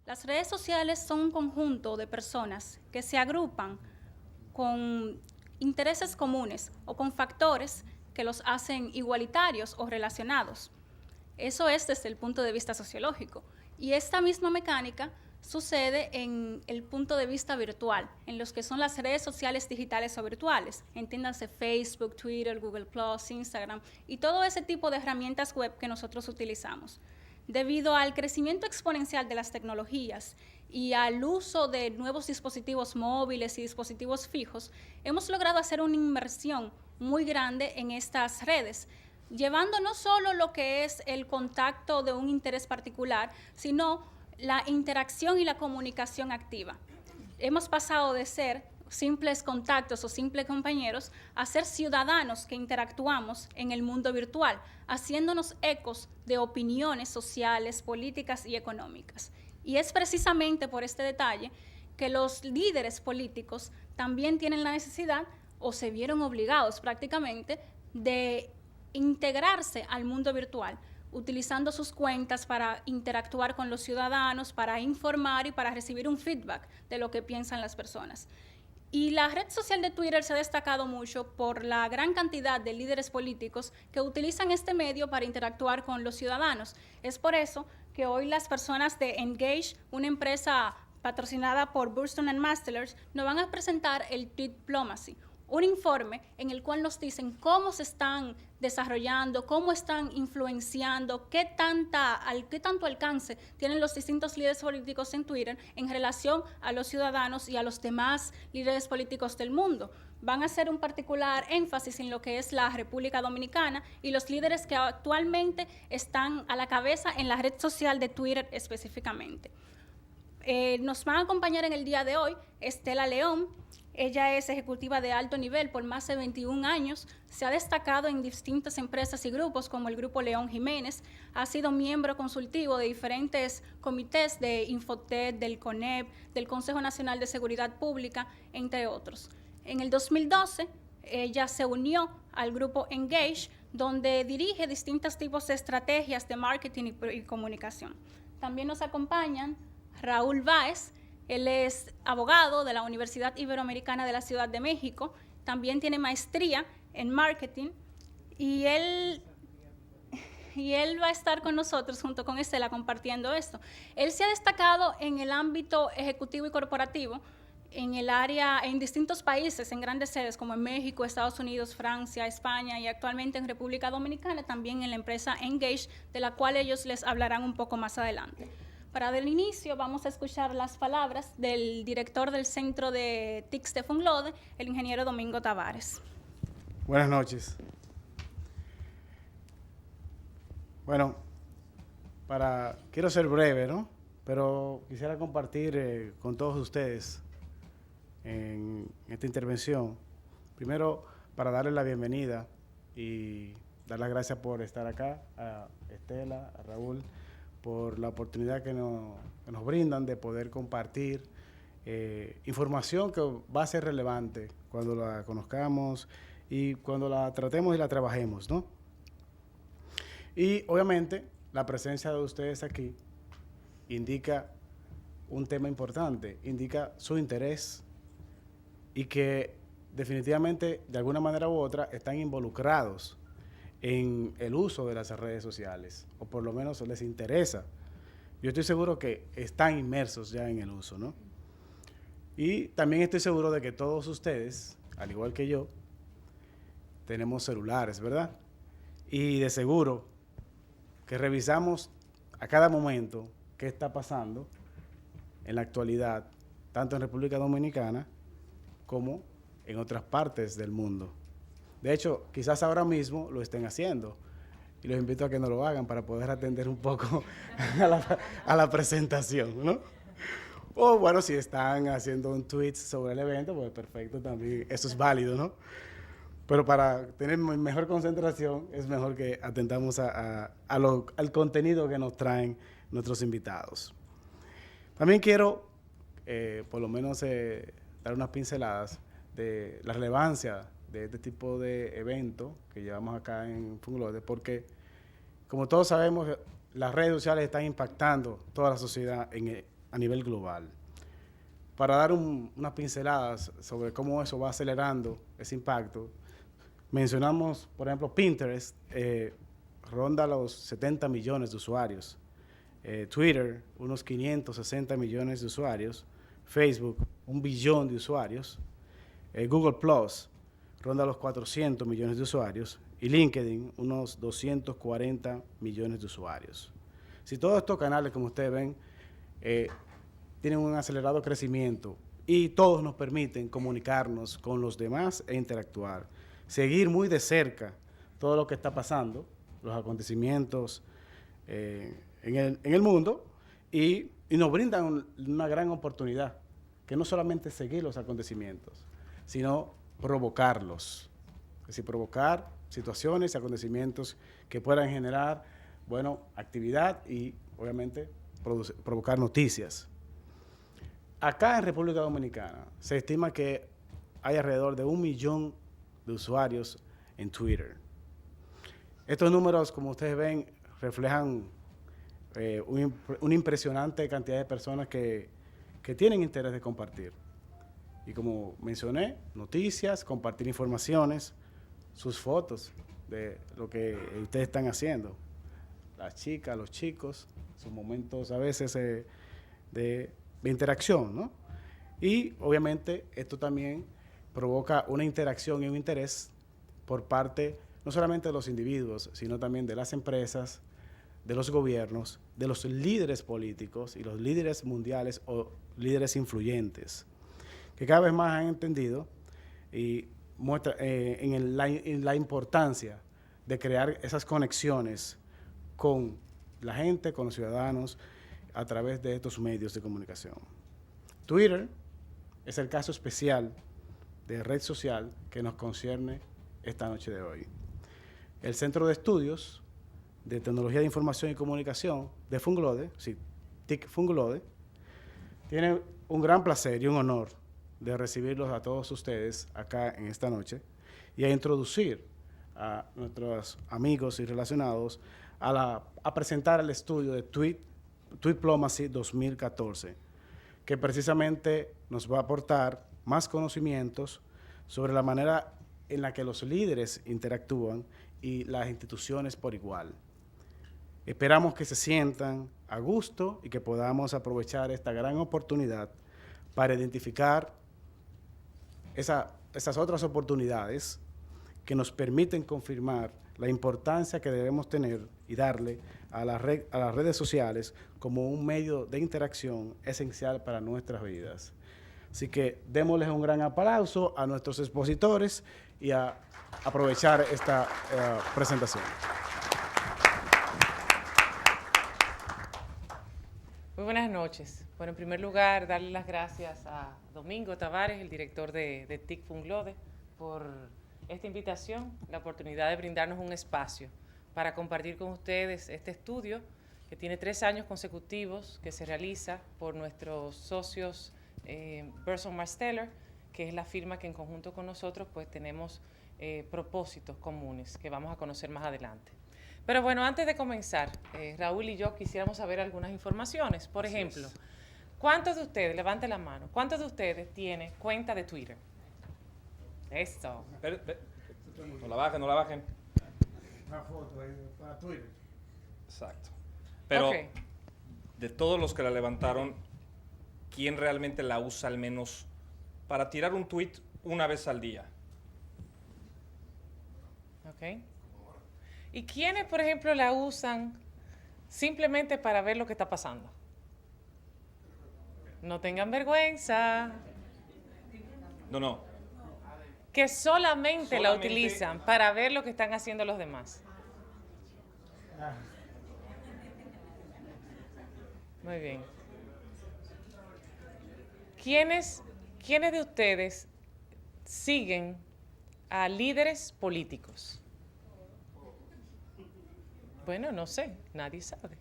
Las redes sociales son un conjunto de personas que se agrupan con intereses comunes o con factores que los hacen igualitarios o relacionados. Eso es desde el punto de vista sociológico. Y esta misma mecánica sucede en el punto de vista virtual, en los que son las redes sociales digitales o virtuales, entiéndanse Facebook, Twitter, Google+, Instagram y todo ese tipo de herramientas web que nosotros utilizamos. Debido al crecimiento exponencial de las tecnologías y al uso de nuevos dispositivos móviles y dispositivos fijos, hemos logrado hacer una inmersión muy grande en estas redes, llevando no solo lo que es el contacto de un interés particular, sino la interacción y la comunicación activa. Hemos pasado de ser simples contactos o simples compañeros a ser ciudadanos que interactuamos en el mundo virtual, haciéndonos ecos de opiniones sociales, políticas y económicas. Y es precisamente por este detalle que los líderes políticos también tienen la necesidad, o se vieron obligados prácticamente, de integrarse al mundo virtual, utilizando sus cuentas para interactuar con los ciudadanos, para informar y para recibir un feedback de lo que piensan las personas. Y la red social de Twitter se ha destacado mucho por la gran cantidad de líderes políticos que utilizan este medio para interactuar con los ciudadanos. Es por eso que hoy las personas de Engage, una empresa patrocinada por Burston and Masterers, nos van a presentar el Tweet Diplomacy, un informe en el cual nos dicen cómo se están desarrollando, cómo están influenciando, qué tanto alcance tienen los distintos líderes políticos en Twitter en relación a los ciudadanos y a los demás líderes políticos del mundo. Van a hacer un particular énfasis en lo que es la República Dominicana y los líderes que actualmente están a la cabeza en la red social de Twitter específicamente. Nos van a acompañar en el día de hoy Estela León. Ella es ejecutiva de alto nivel por más de 21 años, se ha destacado en distintas empresas y grupos como el Grupo León Jiménez, ha sido miembro consultivo de diferentes comités de Infotec, del CONEP, del Consejo Nacional de Seguridad Pública, entre otros. En el 2012, ella se unió al Grupo Engage, donde dirige distintos tipos de estrategias de marketing y comunicación. También nos acompañan Raúl Báez. Él es abogado de la Universidad Iberoamericana de la Ciudad de México, también tiene maestría en marketing y él va a estar con nosotros junto con Estela compartiendo esto. Él se ha destacado en el ámbito ejecutivo y corporativo, en el área, en distintos países, en grandes sedes como en México, Estados Unidos, Francia, España y actualmente en República Dominicana, también en la empresa Engage, de la cual ellos les hablarán un poco más adelante. Para dar inicio, vamos a escuchar las palabras del director del Centro de TICS de Funglode, el ingeniero Domingo Tavares. Buenas noches. Bueno, quiero ser breve, ¿no? Pero quisiera compartir con todos ustedes en esta intervención, primero para darles la bienvenida y dar las gracias por estar acá, a Estela, a Raúl, por la oportunidad que nos brindan de poder compartir información que va a ser relevante cuando la conozcamos y cuando la tratemos y la trabajemos, ¿no? Y obviamente la presencia de ustedes aquí indica un tema importante, indica su interés y que definitivamente de alguna manera u otra están involucrados en el uso de las redes sociales, o por lo menos les interesa. Yo estoy seguro que están inmersos ya en el uso, ¿no? Y también estoy seguro de que todos ustedes, al igual que yo, tenemos celulares, ¿verdad? Y de seguro que revisamos a cada momento qué está pasando en la actualidad, tanto en República Dominicana como en otras partes del mundo. De hecho, quizás ahora mismo lo estén haciendo y los invito a que no lo hagan para poder atender un poco a la presentación, ¿no? O bueno, si están haciendo un tweet sobre el evento, pues perfecto, también eso es válido, ¿no? Pero para tener mejor concentración es mejor que atendamos al contenido que nos traen nuestros invitados. También quiero, por lo menos, dar unas pinceladas de la relevancia de este tipo de evento que llevamos acá en Funglode, porque como todos sabemos, las redes sociales están impactando toda la sociedad a nivel global. Para dar unas pinceladas sobre cómo eso va acelerando ese impacto, mencionamos, por ejemplo, Pinterest, ronda los 70 millones de usuarios. Twitter, unos 560 millones de usuarios. Facebook, 1 billón de usuarios. Google Plus, ronda los 400 millones de usuarios. Y LinkedIn, unos 240 millones de usuarios. Si todos estos canales, como ustedes ven, tienen un acelerado crecimiento y todos nos permiten comunicarnos con los demás e interactuar, seguir muy de cerca todo lo que está pasando, los acontecimientos en el mundo y nos brindan una gran oportunidad, que no solamente seguir los acontecimientos, sino provocarlos, es decir, provocar situaciones y acontecimientos que puedan generar, bueno, actividad y obviamente provocar noticias. Acá en República Dominicana se estima que hay alrededor de 1 millón de usuarios en Twitter. Estos números, como ustedes ven, reflejan una impresionante cantidad de personas que tienen interés de compartir. Y como mencioné, noticias, compartir informaciones, sus fotos de lo que ustedes están haciendo. Las chicas, los chicos, sus momentos a veces de interacción, ¿no? Y obviamente esto también provoca una interacción y un interés por parte no solamente de los individuos, sino también de las empresas, de los gobiernos, de los líderes políticos y los líderes mundiales o líderes influyentes, que cada vez más han entendido y muestra en la importancia de crear esas conexiones con la gente, con los ciudadanos, a través de estos medios de comunicación. Twitter es el caso especial de red social que nos concierne esta noche de hoy. El Centro de Estudios de Tecnología de Información y Comunicación de Funglode, sí, TIC Funglode, tiene un gran placer y un honor de recibirlos a todos ustedes acá en esta noche y a introducir a nuestros amigos y relacionados a presentar el estudio de Tweetplomacy 2014, que precisamente nos va a aportar más conocimientos sobre la manera en la que los líderes interactúan y las instituciones por igual. Esperamos que se sientan a gusto y que podamos aprovechar esta gran oportunidad para identificar esas otras oportunidades que nos permiten confirmar la importancia que debemos tener y darle a las redes sociales como un medio de interacción esencial para nuestras vidas. Así que démosles un gran aplauso a nuestros expositores y a aprovechar esta presentación. Muy buenas noches. Bueno, en primer lugar, darle las gracias a Domingo Tavares, el director de TIC Funglode, por esta invitación, la oportunidad de brindarnos un espacio para compartir con ustedes este estudio que tiene 3 años consecutivos, que se realiza por nuestros socios Burson Marsteller, que es la firma que en conjunto con nosotros pues tenemos propósitos comunes que vamos a conocer más adelante. Pero bueno, antes de comenzar, Raúl y yo quisiéramos saber algunas informaciones. Por ejemplo, ¿cuántos de ustedes, levanten la mano, cuántos de ustedes tienen cuenta de Twitter? Esto. No la bajen, no la bajen. Una foto para Twitter. Exacto. Pero Okay. de todos los que la levantaron, ¿quién realmente la usa al menos para tirar un tweet una vez al día? Ok. ¿Y quiénes, por ejemplo, la usan simplemente para ver lo que está pasando? No tengan vergüenza. No. Que solamente la utilizan para ver lo que están haciendo los demás. Muy bien. ¿Quiénes de ustedes siguen a líderes políticos? Bueno, no sé, nadie sabe.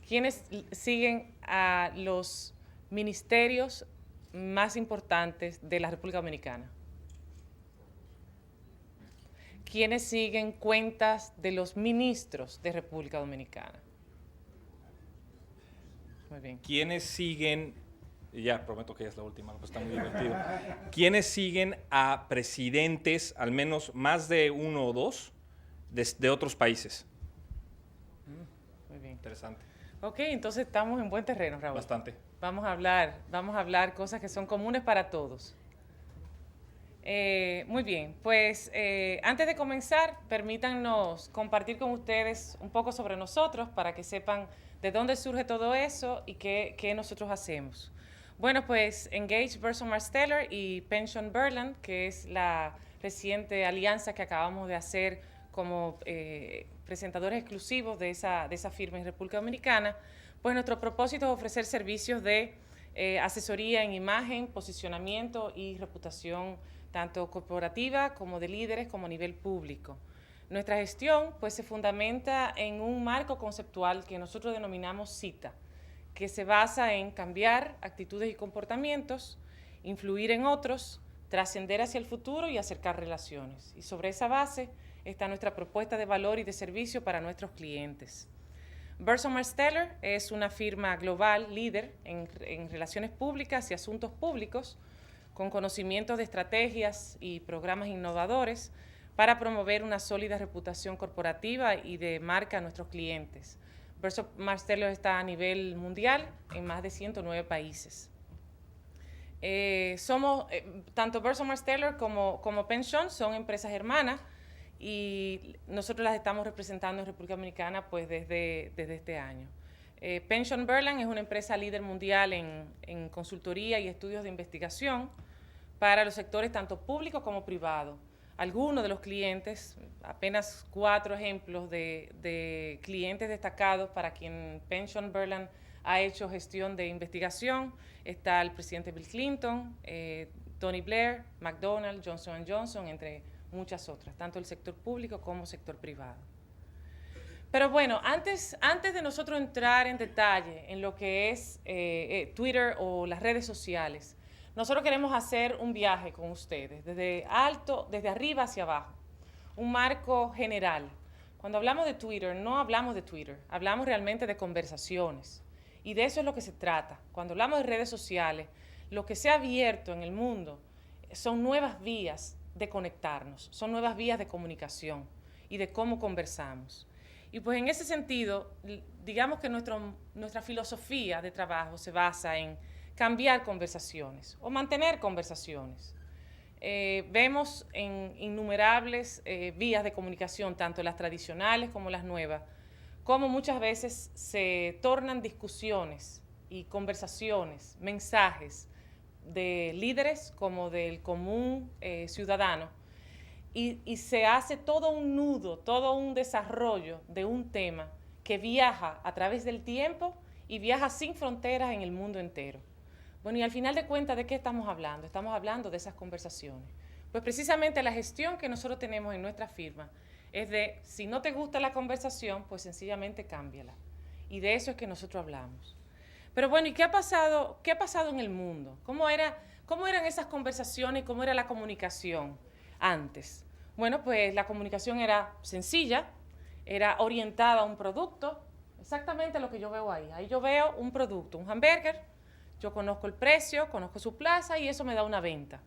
¿Quiénes siguen a los ministerios más importantes de la República Dominicana? ¿Quiénes siguen cuentas de los ministros de República Dominicana? Muy bien. ¿Quiénes siguen, y ya prometo que ya es la última, pues está muy divertido, quiénes siguen a presidentes, al menos más de uno o dos, de otros países? Muy bien. Interesante. Ok, entonces estamos en buen terreno, Raúl. Bastante. Vamos a hablar cosas que son comunes para todos. Muy bien, pues antes de comenzar, permítanos compartir con ustedes un poco sobre nosotros para que sepan de dónde surge todo eso y qué nosotros hacemos. Bueno, pues Engage Burson Marsteller y Pension Berland, que es la reciente alianza que acabamos de hacer como presentadores exclusivos de esa firma en República Dominicana, pues nuestro propósito es ofrecer servicios de asesoría en imagen, posicionamiento y reputación tanto corporativa como de líderes como a nivel público. Nuestra gestión pues se fundamenta en un marco conceptual que nosotros denominamos CITA, que se basa en cambiar actitudes y comportamientos, influir en otros, trascender hacia el futuro y acercar relaciones. Y sobre esa base está nuestra propuesta de valor y de servicio para nuestros clientes. Burson Marsteller es una firma global líder en relaciones públicas y asuntos públicos, con conocimientos de estrategias y programas innovadores para promover una sólida reputación corporativa y de marca a nuestros clientes. Burson Marsteller está a nivel mundial en más de 109 países. Tanto Burson Marsteller como Pension son empresas hermanas y nosotros las estamos representando en República Dominicana pues desde este año. Pension Berland es una empresa líder mundial en consultoría y estudios de investigación para los sectores tanto públicos como privados. Algunos de los clientes, apenas 4 ejemplos de clientes destacados para quien Pension Berland ha hecho gestión de investigación, está el presidente Bill Clinton, Tony Blair, McDonald's, Johnson & Johnson, entre muchas otras, tanto el sector público como sector privado. Pero bueno, antes de nosotros entrar en detalle en lo que es Twitter o las redes sociales, nosotros queremos hacer un viaje con ustedes, desde arriba hacia abajo, un marco general. Cuando hablamos de Twitter, no hablamos de Twitter, hablamos realmente de conversaciones. Y de eso es lo que se trata. Cuando hablamos de redes sociales, lo que se ha abierto en el mundo son nuevas vías de conectarnos, son nuevas vías de comunicación y de cómo conversamos. Y pues en ese sentido, digamos que nuestra filosofía de trabajo se basa en cambiar conversaciones o mantener conversaciones. Vemos en innumerables vías de comunicación, tanto las tradicionales como las nuevas, cómo muchas veces se tornan discusiones y conversaciones, mensajes de líderes como del común ciudadano, y se hace todo un nudo, todo un desarrollo de un tema que viaja a través del tiempo y viaja sin fronteras en el mundo entero. Bueno, y al final de cuentas, ¿de qué estamos hablando? Estamos hablando de esas conversaciones. Pues precisamente la gestión que nosotros tenemos en nuestra firma es de, si no te gusta la conversación, pues sencillamente cámbiala. Y de eso es que nosotros hablamos. Pero bueno, ¿y qué ha pasado en el mundo? ¿Cómo eran esas conversaciones y cómo era la comunicación antes? Bueno, pues la comunicación era sencilla, era orientada a un producto, exactamente lo que yo veo ahí. Ahí yo veo un producto, un hamburger, yo conozco el precio, conozco su plaza y eso me da una venta.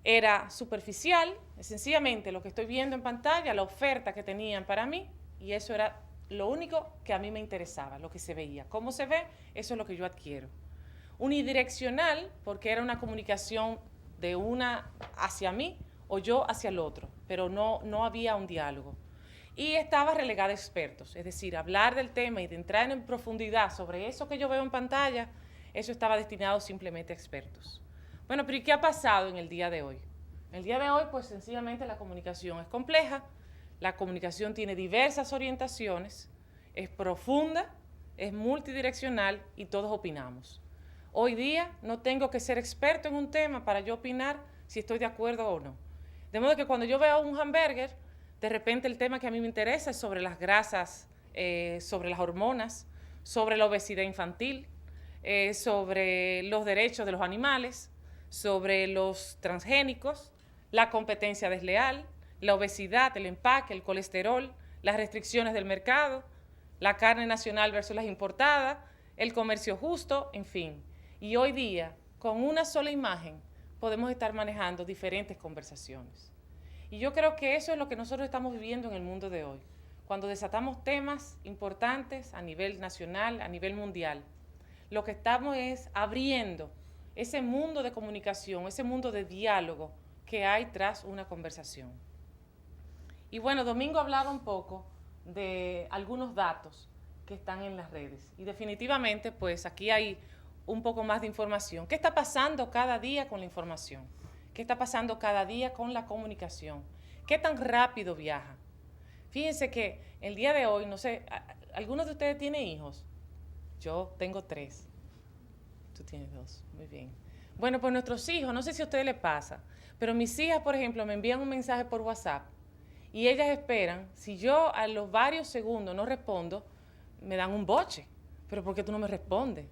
Era superficial, sencillamente lo que estoy viendo en pantalla, la oferta que tenían para mí, y eso era lo único que a mí me interesaba, lo que se veía. ¿Cómo se ve? Eso es lo que yo adquiero. Unidireccional, porque era una comunicación de una hacia mí o yo hacia el otro, pero no había un diálogo. Y estaba relegada a expertos, es decir, hablar del tema y de entrar en profundidad sobre eso que yo veo en pantalla, eso estaba destinado simplemente a expertos. Bueno, pero ¿y qué ha pasado en el día de hoy? En el día de hoy, pues sencillamente la comunicación es compleja, la comunicación tiene diversas orientaciones, es profunda, es multidireccional y todos opinamos. Hoy día no tengo que ser experto en un tema para yo opinar si estoy de acuerdo o no. De modo que cuando yo veo un hamburger, de repente el tema que a mí me interesa es sobre las grasas, sobre las hormonas, sobre la obesidad infantil, sobre los derechos de los animales, sobre los transgénicos, la competencia desleal, la obesidad, el empaque, el colesterol, las restricciones del mercado, la carne nacional versus las importadas, el comercio justo, en fin. Y hoy día, con una sola imagen, podemos estar manejando diferentes conversaciones. Y yo creo que eso es lo que nosotros estamos viviendo en el mundo de hoy. Cuando desatamos temas importantes a nivel nacional, a nivel mundial, lo que estamos es abriendo ese mundo de comunicación, ese mundo de diálogo que hay tras una conversación. Y bueno, Domingo hablaba un poco de algunos datos que están en las redes. Y definitivamente, pues aquí hay un poco más de información. ¿Qué está pasando cada día con la información? ¿Qué está pasando cada día con la comunicación? ¿Qué tan rápido viaja? Fíjense que el día de hoy, no sé, ¿algunos de ustedes tienen hijos? Yo tengo 3. Tú tienes 2, muy bien. Bueno, pues nuestros hijos, no sé si a ustedes les pasa, pero mis hijas, por ejemplo, me envían un mensaje por WhatsApp y ellas esperan, si yo a los varios segundos no respondo, me dan un boche. ¿Pero por qué tú no me respondes?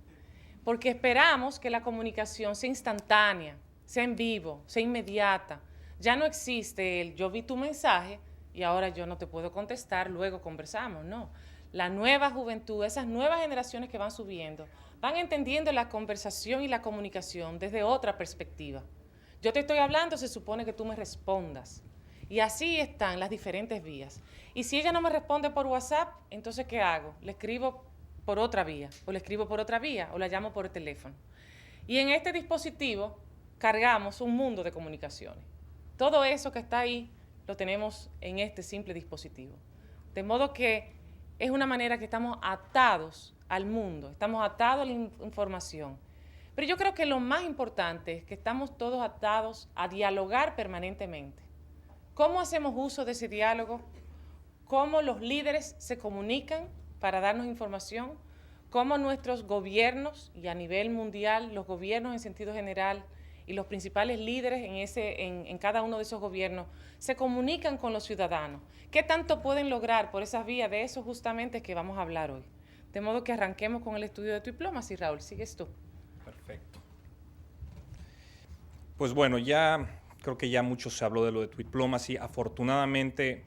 Porque esperamos que la comunicación sea instantánea, sea en vivo, sea inmediata. Ya no existe el yo vi tu mensaje y ahora yo no te puedo contestar, luego conversamos, no. La nueva juventud, esas nuevas generaciones que van subiendo, van entendiendo la conversación y la comunicación desde otra perspectiva. Yo te estoy hablando, se supone que tú me respondas. Y así están las diferentes vías. Y si ella no me responde por WhatsApp, entonces ¿qué hago? Le escribo por otra vía, o le escribo por otra vía, o la llamo por el teléfono. Y en este dispositivo cargamos un mundo de comunicaciones. Todo eso que está ahí lo tenemos en este simple dispositivo. De modo que es una manera que estamos atados al mundo, estamos atados a la información. Pero yo creo que lo más importante es que estamos todos atados a dialogar permanentemente. ¿Cómo hacemos uso de ese diálogo? ¿Cómo los líderes se comunican para darnos información? ¿Cómo nuestros gobiernos, y a nivel mundial, los gobiernos en sentido general, y los principales líderes en cada uno de esos gobiernos se comunican con los ciudadanos? ¿Qué tanto pueden lograr por esas vías? De eso justamente que vamos a hablar hoy. De modo que arranquemos con el estudio de Twitplomacy. Raúl, sigues tú. Perfecto. Pues bueno, ya creo que ya mucho se habló de lo de Twitplomacy. Afortunadamente,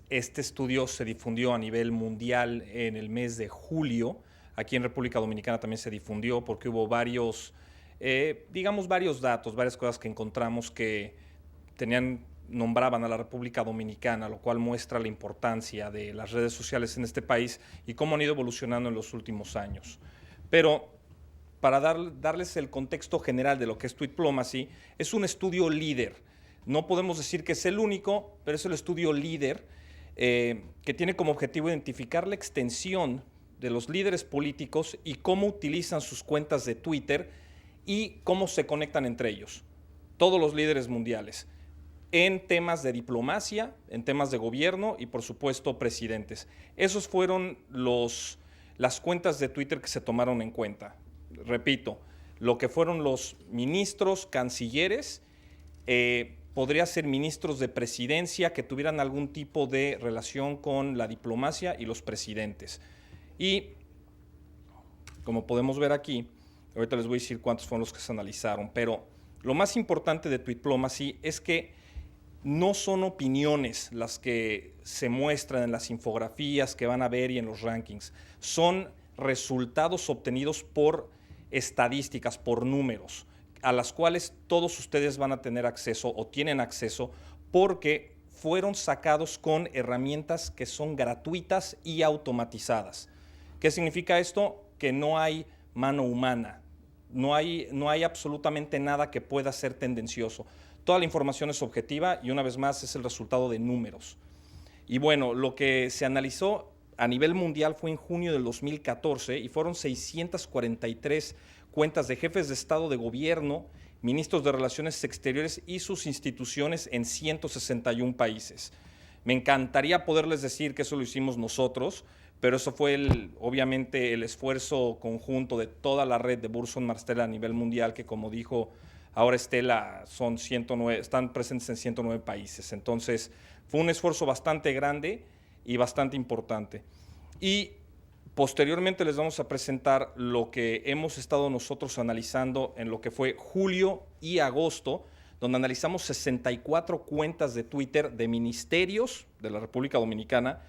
este estudio se difundió a nivel mundial en el mes de julio. Aquí en República Dominicana también se difundió porque hubo varios datos, varias cosas que encontramos que nombraban a la República Dominicana, lo cual muestra la importancia de las redes sociales en este país y cómo han ido evolucionando en los últimos años. Pero para darles el contexto general de lo que es Twitplomacy, es un estudio líder. No podemos decir que es el único, pero es el estudio líder que tiene como objetivo identificar la extensión de los líderes políticos y cómo utilizan sus cuentas de Twitter y cómo se conectan entre ellos, todos los líderes mundiales, en temas de diplomacia, en temas de gobierno y, por supuesto, presidentes. Esos fueron las cuentas de Twitter que se tomaron en cuenta. Repito, lo que fueron los ministros, cancilleres, podría ser ministros de presidencia que tuvieran algún tipo de relación con la diplomacia y los presidentes. Y, como podemos ver aquí, ahorita les voy a decir cuántos fueron los que se analizaron, pero lo más importante de Twitplomacy es que no son opiniones las que se muestran en las infografías que van a ver y en los rankings. Son resultados obtenidos por estadísticas, por números, a las cuales todos ustedes van a tener acceso o tienen acceso porque fueron sacados con herramientas que son gratuitas y automatizadas. ¿Qué significa esto? Que no hay mano humana, no hay absolutamente nada que pueda ser tendencioso. Toda la información es objetiva y una vez más es el resultado de números. Y bueno, lo que se analizó a nivel mundial fue en junio del 2014 y fueron 643 cuentas de jefes de Estado, de gobierno, ministros de Relaciones Exteriores y sus instituciones en 161 países. Me encantaría poderles decir que eso lo hicimos nosotros, pero eso fue obviamente el esfuerzo conjunto de toda la red de Burson Marsteller a nivel mundial, que como dijo ahora Estela, están presentes en 109 países. Entonces, fue un esfuerzo bastante grande y bastante importante. Y posteriormente les vamos a presentar lo que hemos estado nosotros analizando en lo que fue julio y agosto, donde analizamos 64 cuentas de Twitter de ministerios de la República Dominicana,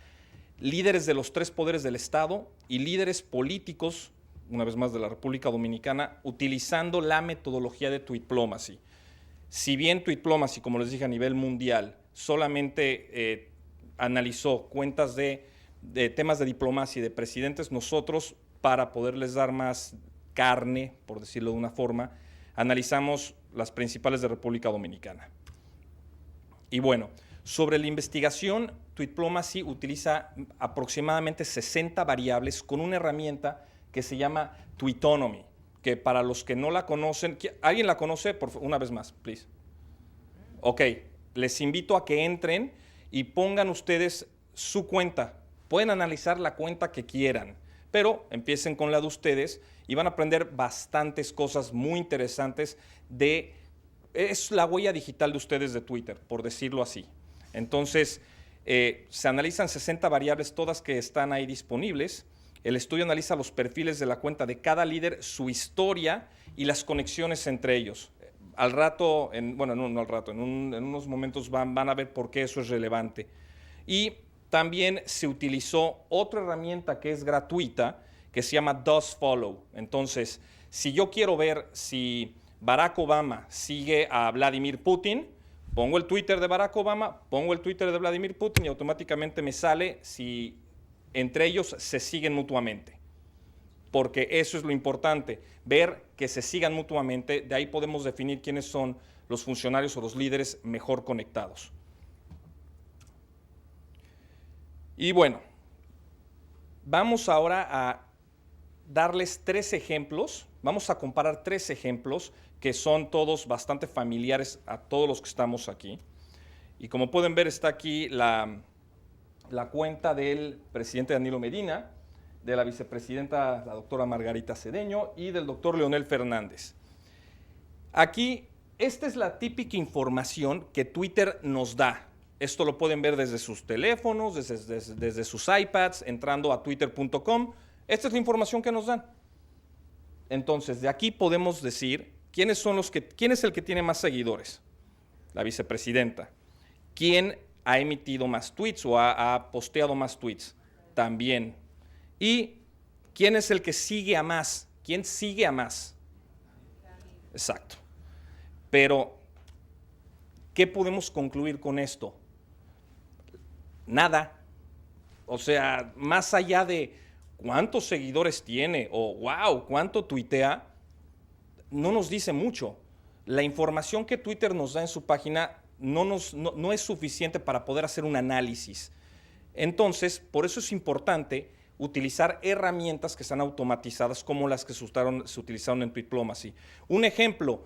líderes de los 3 poderes del Estado y líderes políticos una vez más de la República Dominicana, utilizando la metodología de Tweetplomacy. Si bien Tweetplomacy, como les dije, a nivel mundial, solamente analizó cuentas de temas de diplomacia y de presidentes, nosotros, para poderles dar más carne, por decirlo de una forma, analizamos las principales de República Dominicana. Y bueno, sobre la investigación, Tweetplomacy utiliza aproximadamente 60 variables con una herramienta que se llama Tweetonomy, que para los que no la conocen, ¿alguien la conoce? Una vez más, please. Ok, les invito a que entren y pongan ustedes su cuenta. Pueden analizar la cuenta que quieran, pero empiecen con la de ustedes y van a aprender bastantes cosas muy interesantes es la huella digital de ustedes de Twitter, por decirlo así. Entonces, se analizan 60 variables, todas que están ahí disponibles. El estudio analiza los perfiles de la cuenta de cada líder, su historia y las conexiones entre ellos. Al rato, en unos momentos van a ver por qué eso es relevante. Y también se utilizó otra herramienta que es gratuita, que se llama Does Follow. Entonces, si yo quiero ver si Barack Obama sigue a Vladimir Putin, pongo el Twitter de Barack Obama, pongo el Twitter de Vladimir Putin y automáticamente me sale si entre ellos se siguen mutuamente. Porque eso es lo importante, ver que se sigan mutuamente, de ahí podemos definir quiénes son los funcionarios o los líderes mejor conectados. Y bueno, vamos ahora a darles 3 ejemplos, vamos a comparar 3 ejemplos que son todos bastante familiares a todos los que estamos aquí. Y como pueden ver, está aquí la cuenta del presidente Danilo Medina, de la vicepresidenta, la doctora Margarita Cedeño, y del doctor Leonel Fernández. Aquí, esta es la típica información que Twitter nos da. Esto lo pueden ver desde sus teléfonos, desde sus iPads, entrando a twitter.com. Esta es la información que nos dan. Entonces, de aquí podemos decir quién es el que tiene más seguidores. La vicepresidenta. ¿Quién ha emitido más tweets o ha posteado más tweets? También. ¿Y quién es el que sigue a más? ¿Quién sigue a más? Exacto. Pero, ¿qué podemos concluir con esto? Nada. O sea, más allá de cuántos seguidores tiene o wow, cuánto tuitea, no nos dice mucho. La información que Twitter nos da en su página no es suficiente para poder hacer un análisis. Entonces, por eso es importante utilizar herramientas que están automatizadas como las que se utilizaron en Tweetplomacy. Un ejemplo,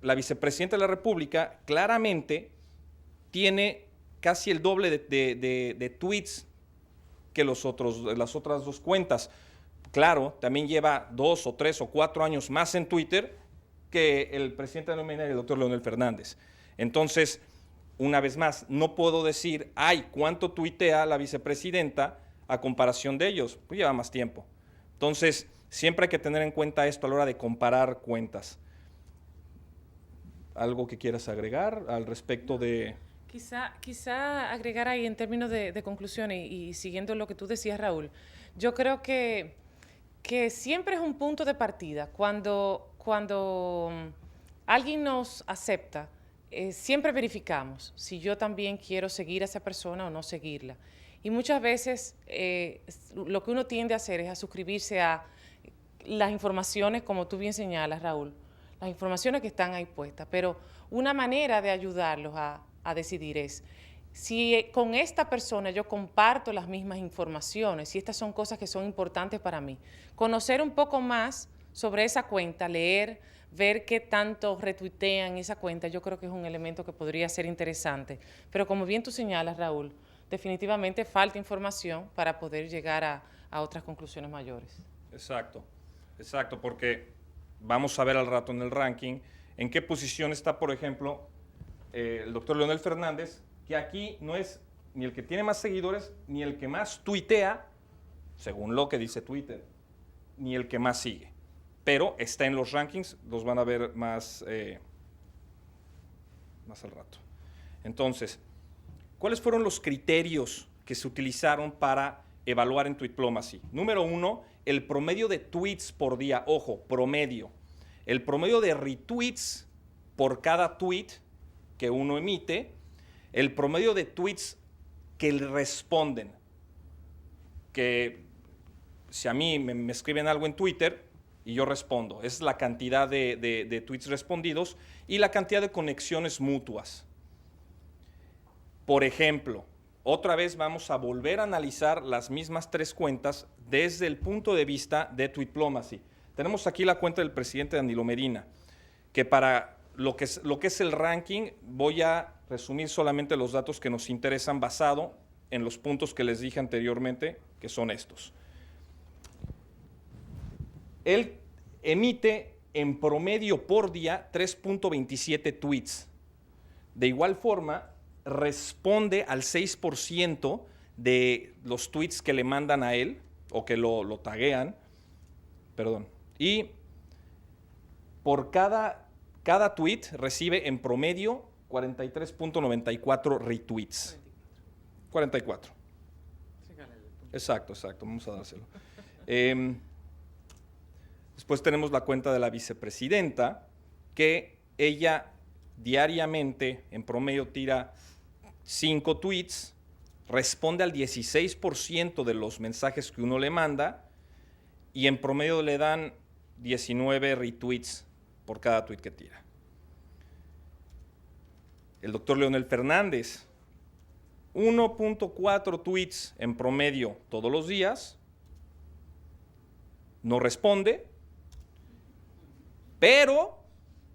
la vicepresidenta de la República claramente tiene casi el doble de tweets que las otras 2 cuentas. Claro, también lleva 2 o 3 o 4 años más en Twitter que el presidente de la República y el doctor Leonel Fernández. Entonces, una vez más, no puedo decir, ¿cuánto tuitea la vicepresidenta a comparación de ellos? Pues lleva más tiempo. Entonces, siempre hay que tener en cuenta esto a la hora de comparar cuentas. ¿Algo que quieras agregar al respecto de...? Quizá agregar ahí en términos de conclusión y siguiendo lo que tú decías, Raúl, yo creo que siempre es un punto de partida. Cuando alguien nos acepta, siempre verificamos si yo también quiero seguir a esa persona o no seguirla. Y muchas veces lo que uno tiende a hacer es a suscribirse a las informaciones, como tú bien señalas, Raúl, las informaciones que están ahí puestas. Pero una manera de ayudarlos a decidir es, si con esta persona yo comparto las mismas informaciones, si estas son cosas que son importantes para mí, conocer un poco más sobre esa cuenta, leer, ver qué tanto retuitean esa cuenta, yo creo que es un elemento que podría ser interesante. Pero como bien tú señalas, Raúl, definitivamente falta información para poder llegar a otras conclusiones mayores. Exacto, porque vamos a ver al rato en el ranking en qué posición está, por ejemplo, el doctor Leonel Fernández, que aquí no es ni el que tiene más seguidores, ni el que más tuitea, según lo que dice Twitter, ni el que más sigue. Pero está en los rankings, los van a ver más al rato. Entonces, ¿cuáles fueron los criterios que se utilizaron para evaluar en Tweetplomacy. Número 1, el promedio de tweets por día. Ojo, promedio. El promedio de retweets por cada tweet que uno emite. El promedio de tweets que le responden. Que si a mí me escriben algo en Twitter y yo respondo, es la cantidad de tweets respondidos y la cantidad de conexiones mutuas. Por ejemplo, otra vez vamos a volver a analizar las mismas 3 cuentas desde el punto de vista de Tweetplomacy. Tenemos aquí la cuenta del presidente Danilo Medina, que para lo que es el ranking voy a resumir solamente los datos que nos interesan basado en los puntos que les dije anteriormente, que son estos. Él emite en promedio por día 3.27 tweets. De igual forma, responde al 6% de los tweets que le mandan a él o que lo taguean. Perdón. Y por cada tweet recibe en promedio 43.94 retweets. 44. Exacto. Vamos a dárselo. Después tenemos la cuenta de la vicepresidenta, que ella diariamente en promedio tira 5 tweets, responde al 16% de los mensajes que uno le manda y en promedio le dan 19 retweets por cada tweet que tira. El doctor Leonel Fernández, 1.4 tweets en promedio todos los días, no responde, pero,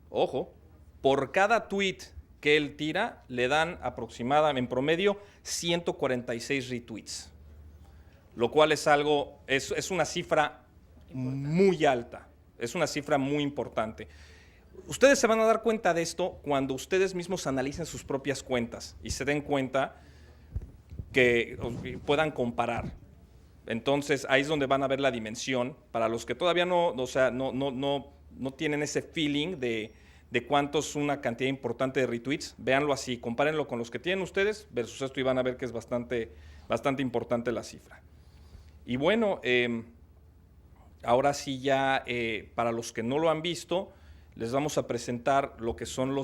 ojo, por cada tweet que él tira, le dan aproximadamente, en promedio, 146 retweets. Lo cual es algo, es una cifra muy alta, es una cifra muy importante. Ustedes se van a dar cuenta de esto cuando ustedes mismos analicen sus propias cuentas y se den cuenta que puedan comparar. Entonces, ahí es donde van a ver la dimensión. Para los que todavía no tienen ese feeling de cuánto es una cantidad importante de retweets, véanlo así, compárenlo con los que tienen ustedes versus esto y van a ver que es bastante importante la cifra. Y bueno, ahora sí ya, para los que no lo han visto, les vamos a presentar lo que son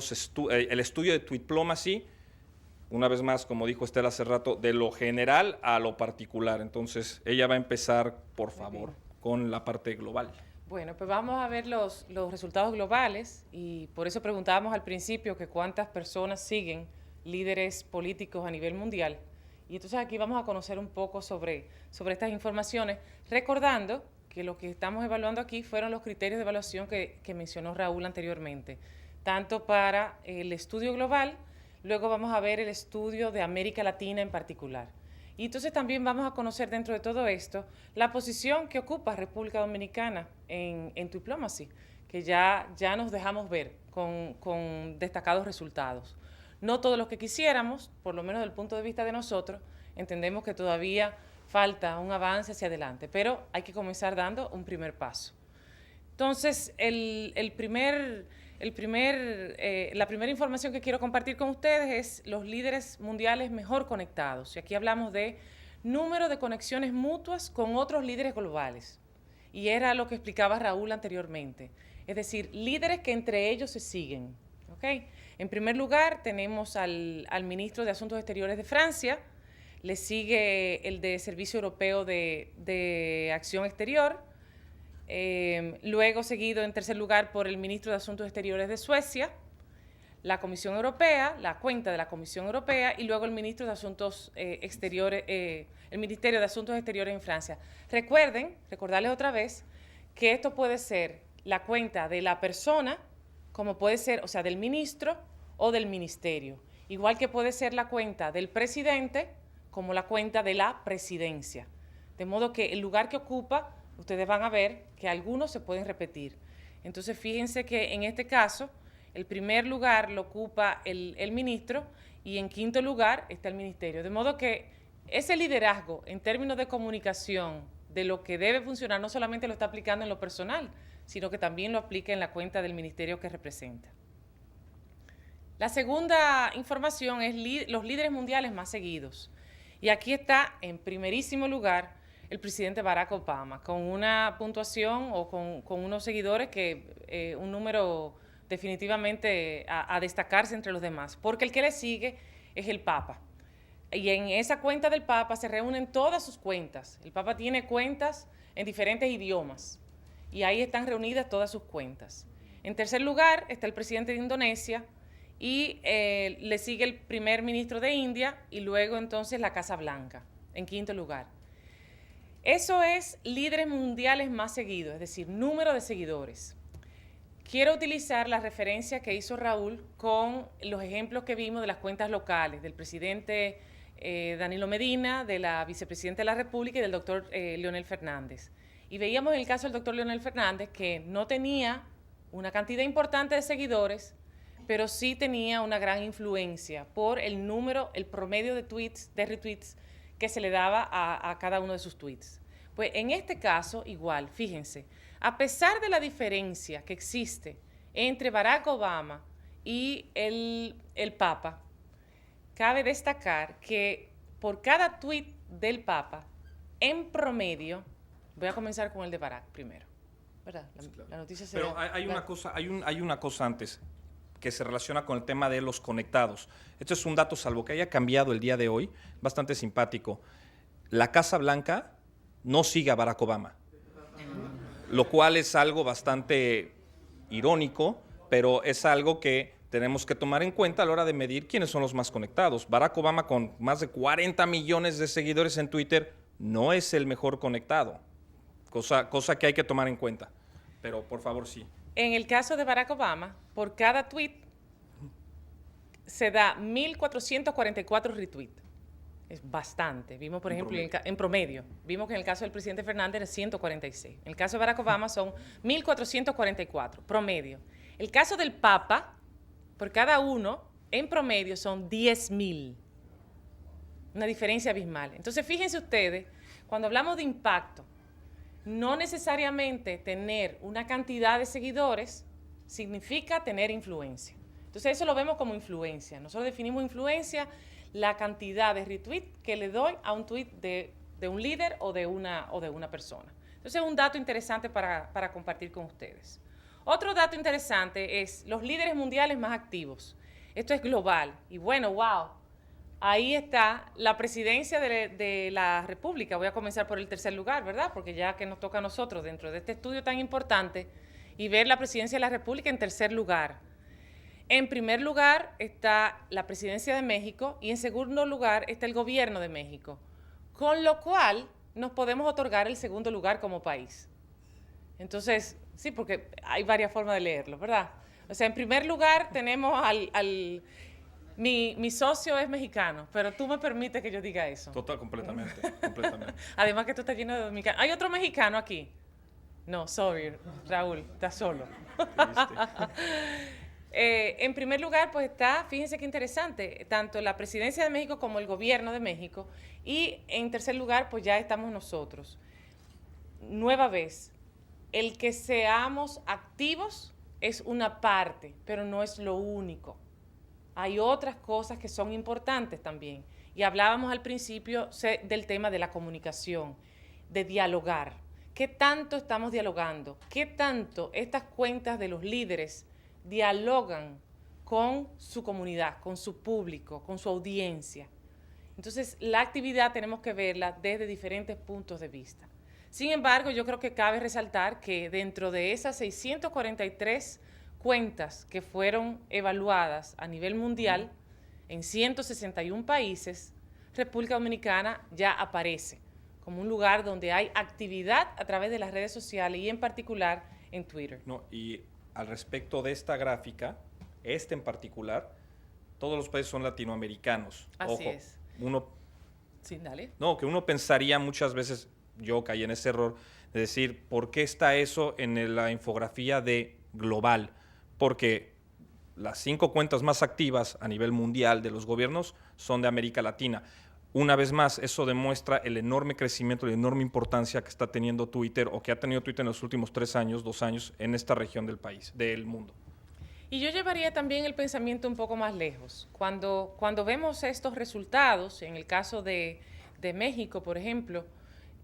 el estudio de Tweetplomacy, una vez más, como dijo Estela hace rato, de lo general a lo particular. Entonces, ella va a empezar, por favor, con la parte global. Bueno, pues vamos a ver los resultados globales y por eso preguntábamos al principio que cuántas personas siguen líderes políticos a nivel mundial. Y entonces aquí vamos a conocer un poco sobre estas informaciones, recordando que lo que estamos evaluando aquí fueron los criterios de evaluación que mencionó Raúl anteriormente, tanto para el estudio global, luego vamos a ver el estudio de América Latina en particular. Y entonces también vamos a conocer dentro de todo esto la posición que ocupa República Dominicana en Tweetplomacy, que ya nos dejamos ver con destacados resultados. No todos los que quisiéramos, por lo menos desde el punto de vista de nosotros, entendemos que todavía falta un avance hacia adelante, pero hay que comenzar dando un primer paso. Entonces, la primera información que quiero compartir con ustedes es los líderes mundiales mejor conectados. Y aquí hablamos de número de conexiones mutuas con otros líderes globales. Y era lo que explicaba Raúl anteriormente. Es decir, líderes que entre ellos se siguen. ¿Okay? En primer lugar, tenemos al ministro de Asuntos Exteriores de Francia, le sigue el de Servicio Europeo de Acción Exterior, luego seguido en tercer lugar por el ministro de Asuntos Exteriores de Suecia, la Comisión Europea, la cuenta de la Comisión Europea y luego el ministro de Asuntos Exteriores, el Ministerio de Asuntos Exteriores en Francia. Recordarles otra vez que esto puede ser la cuenta de la persona, como puede ser, o sea, del ministro o del ministerio, igual que puede ser la cuenta del presidente como la cuenta de la presidencia. De modo que el lugar que ocupa, ustedes van a ver que algunos se pueden repetir. Entonces, fíjense que en este caso, el primer lugar lo ocupa el ministro y en quinto lugar está el ministerio. De modo que ese liderazgo en términos de comunicación, de lo que debe funcionar, no solamente lo está aplicando en lo personal, sino que también lo aplica en la cuenta del ministerio que representa. La segunda información es los líderes mundiales más seguidos. Y aquí está en primerísimo lugar el presidente Barack Obama, con una puntuación o con unos seguidores que un número definitivamente a destacarse entre los demás, porque el que le sigue es el Papa. Y en esa cuenta del Papa se reúnen todas sus cuentas. El Papa tiene cuentas en diferentes idiomas y ahí están reunidas todas sus cuentas. En tercer lugar está el presidente de Indonesia y le sigue el primer ministro de India y luego entonces la Casa Blanca, en quinto lugar. Eso es líderes mundiales más seguidos, es decir, número de seguidores. Quiero utilizar la referencia que hizo Raúl con los ejemplos que vimos de las cuentas locales, del presidente Danilo Medina, de la vicepresidenta de la República y del doctor Leonel Fernández. Y veíamos en el caso del doctor Leonel Fernández que no tenía una cantidad importante de seguidores, pero sí tenía una gran influencia por el número, el promedio de tweets, de retweets que se le daba a cada uno de sus tweets. Pues en este caso, igual, fíjense, a pesar de la diferencia que existe entre Barack Obama y el Papa, cabe destacar que por cada tweet del Papa, en promedio, voy a comenzar con el de Barack primero, ¿verdad? La noticia se Pero ve, hay una cosa antes que se relaciona con el tema de los conectados. Esto es un dato, salvo que haya cambiado el día de hoy, bastante simpático. La Casa Blanca no sigue a Barack Obama, lo cual es algo bastante irónico, pero es algo que tenemos que tomar en cuenta a la hora de medir quiénes son los más conectados. Barack Obama, con más de 40 millones de seguidores en Twitter, no es el mejor conectado, cosa que hay que tomar en cuenta. Pero, por favor, sí. En el caso de Barack Obama, por cada tweet se da 1.444 retweets. Es bastante. Vimos, por ejemplo, en promedio. Vimos que en el caso del presidente Fernández era 146. En el caso de Barack Obama son 1.444, promedio. El caso del Papa, por cada uno, en promedio son 10.000. Una diferencia abismal. Entonces, fíjense ustedes, cuando hablamos de impacto, no necesariamente tener una cantidad de seguidores significa tener influencia. Entonces, eso lo vemos como influencia. Nosotros definimos influencia la cantidad de retweet que le doy a un tweet de un líder o de una persona. Entonces, es un dato interesante para compartir con ustedes. Otro dato interesante es los líderes mundiales más activos. Esto es global. Y bueno, wow, ahí está la presidencia de la República. Voy a comenzar por el tercer lugar, ¿verdad? Porque ya que nos toca a nosotros dentro de este estudio tan importante y ver la presidencia de la República en tercer lugar. En primer lugar está la presidencia de México y en segundo lugar está el gobierno de México, con lo cual nos podemos otorgar el segundo lugar como país. Entonces, sí, porque hay varias formas de leerlo, ¿verdad? O sea, en primer lugar tenemos mi socio es mexicano, pero tú me permites que yo diga eso. Total, completamente. Además que tú estás lleno de dominicanos. ¿Hay otro mexicano aquí? No, sorry, Raúl, estás solo. En primer lugar, pues está, fíjense qué interesante, tanto la presidencia de México como el gobierno de México. Y en tercer lugar, pues ya estamos nosotros. Nueva vez, el que seamos activos es una parte, pero no es lo único. Hay otras cosas que son importantes también. Y hablábamos al principio del tema de la comunicación, de dialogar. ¿Qué tanto estamos dialogando? ¿Qué tanto estas cuentas de los líderes dialogan con su comunidad, con su público, con su audiencia? Entonces, la actividad tenemos que verla desde diferentes puntos de vista. Sin embargo, yo creo que cabe resaltar que dentro de esas 643 cuentas que fueron evaluadas a nivel mundial en 161 países, República Dominicana ya aparece como un lugar donde hay actividad a través de las redes sociales y en particular en Twitter. No, y al respecto de esta gráfica, en particular, todos los países son latinoamericanos. Así Ojo, es. Sí, dale. No, que uno pensaría muchas veces, yo caí en ese error, de decir, ¿por qué está eso en la infografía de global? Porque las 5 cuentas más activas a nivel mundial de los gobiernos son de América Latina. Una vez más, eso demuestra el enorme crecimiento, la enorme importancia que está teniendo Twitter o que ha tenido Twitter en los últimos 3 años, 2 años en esta región del país, del mundo. Y yo llevaría también el pensamiento un poco más lejos. Cuando vemos estos resultados, en el caso de de México, por ejemplo,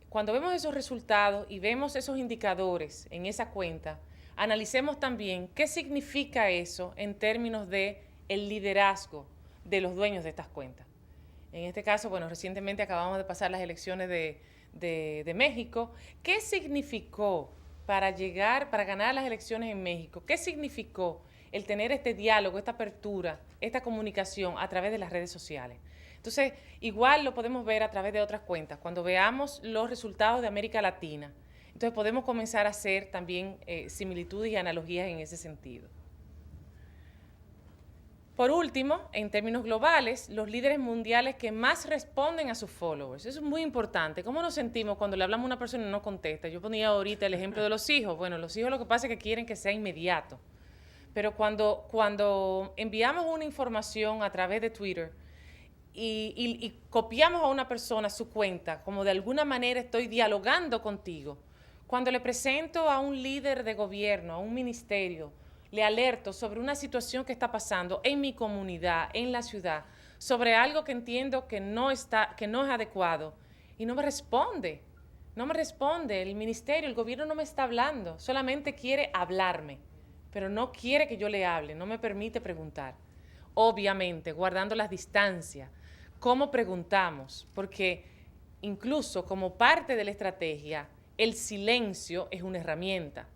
cuando vemos esos resultados y vemos esos indicadores en esa cuenta, analicemos también qué significa eso en términos de el liderazgo de los dueños de estas cuentas. En este caso, bueno, recientemente acabamos de pasar las elecciones de México. ¿Qué significó para ganar las elecciones en México? ¿Qué significó el tener este diálogo, esta apertura, esta comunicación a través de las redes sociales? Entonces, igual lo podemos ver a través de otras cuentas. Cuando veamos los resultados de América Latina, entonces podemos comenzar a hacer también similitudes y analogías en ese sentido. Por último, en términos globales, los líderes mundiales que más responden a sus followers. Eso es muy importante. ¿Cómo nos sentimos cuando le hablamos a una persona y no contesta? Yo ponía ahorita el ejemplo de los hijos. Bueno, los hijos lo que pasa es que quieren que sea inmediato. Pero cuando enviamos una información a través de Twitter y copiamos a una persona su cuenta, como de alguna manera estoy dialogando contigo, cuando le presento a un líder de gobierno, a un ministerio, le alerto sobre una situación que está pasando en mi comunidad, en la ciudad, sobre algo que entiendo que no es adecuado, y no me responde, el ministerio, el gobierno no me está hablando, solamente quiere hablarme, pero no quiere que yo le hable, no me permite preguntar. Obviamente, guardando las distancias, ¿cómo preguntamos? Porque incluso como parte de la estrategia, el silencio es una herramienta.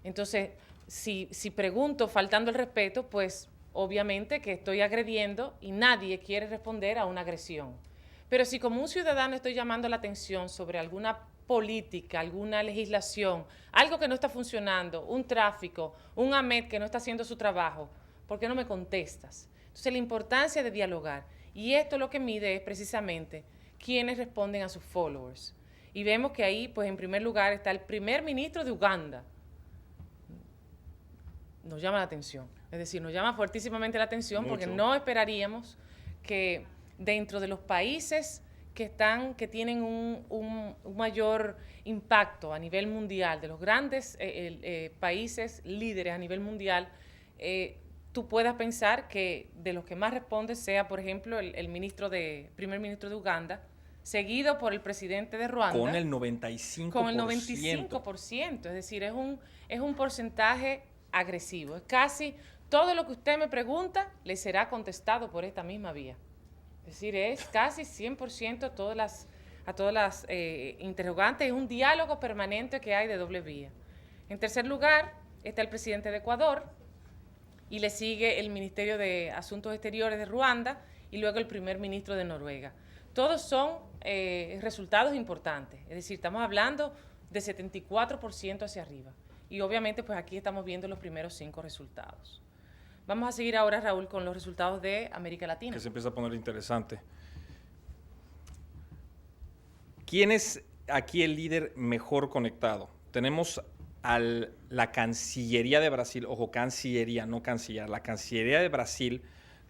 Entonces, si pregunto faltando el respeto, pues obviamente que estoy agrediendo y nadie quiere responder a una agresión. Pero si como un ciudadano estoy llamando la atención sobre alguna política, alguna legislación, algo que no está funcionando, un tráfico, un AMET que no está haciendo su trabajo, ¿por qué no me contestas? Entonces, la importancia de dialogar. Y esto lo que mide es precisamente quiénes responden a sus followers. Y vemos que ahí, pues en primer lugar, está el primer ministro de Uganda. Nos llama la atención. Es decir, nos llama fuertísimamente la atención porque no esperaríamos que dentro de los países que tienen un mayor impacto a nivel mundial, de los grandes países líderes a nivel mundial, tú puedas pensar que de los que más responde sea, por ejemplo, el primer ministro de Uganda, seguido por el presidente de Ruanda. Con el 95%. Con el 95%. Es decir, es un porcentaje agresivo. Es casi todo lo que usted me pregunta le será contestado por esta misma vía. Es decir, es casi 100% a todas las interrogantes. Es un diálogo permanente que hay de doble vía. En tercer lugar está el presidente de Ecuador y le sigue el Ministerio de Asuntos Exteriores de Ruanda y luego el primer ministro de Noruega. Todos son resultados importantes. Es decir, estamos hablando de 74% hacia arriba. Y obviamente, pues aquí estamos viendo los primeros 5 resultados. Vamos a seguir ahora, Raúl, con los resultados de América Latina. Que se empieza a poner interesante. ¿Quién es aquí el líder mejor conectado? Tenemos a la Cancillería de Brasil, ojo, Cancillería, no Canciller, la Cancillería de Brasil.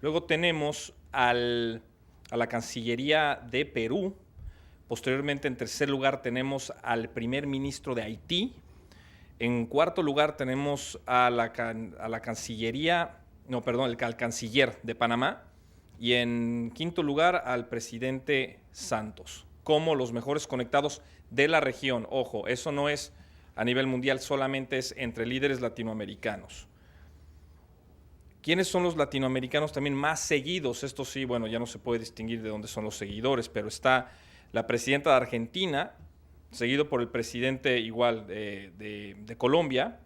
Luego tenemos a la Cancillería de Perú. Posteriormente, en tercer lugar, tenemos al primer ministro de Haití. En cuarto lugar, tenemos al canciller de Panamá. Y en quinto lugar, al presidente Santos, como los mejores conectados de la región. Ojo, eso no es a nivel mundial, solamente es entre líderes latinoamericanos. ¿Quiénes son los latinoamericanos también más seguidos? Esto sí, bueno, ya no se puede distinguir de dónde son los seguidores, pero está la presidenta de Argentina, seguido por el presidente igual de Colombia,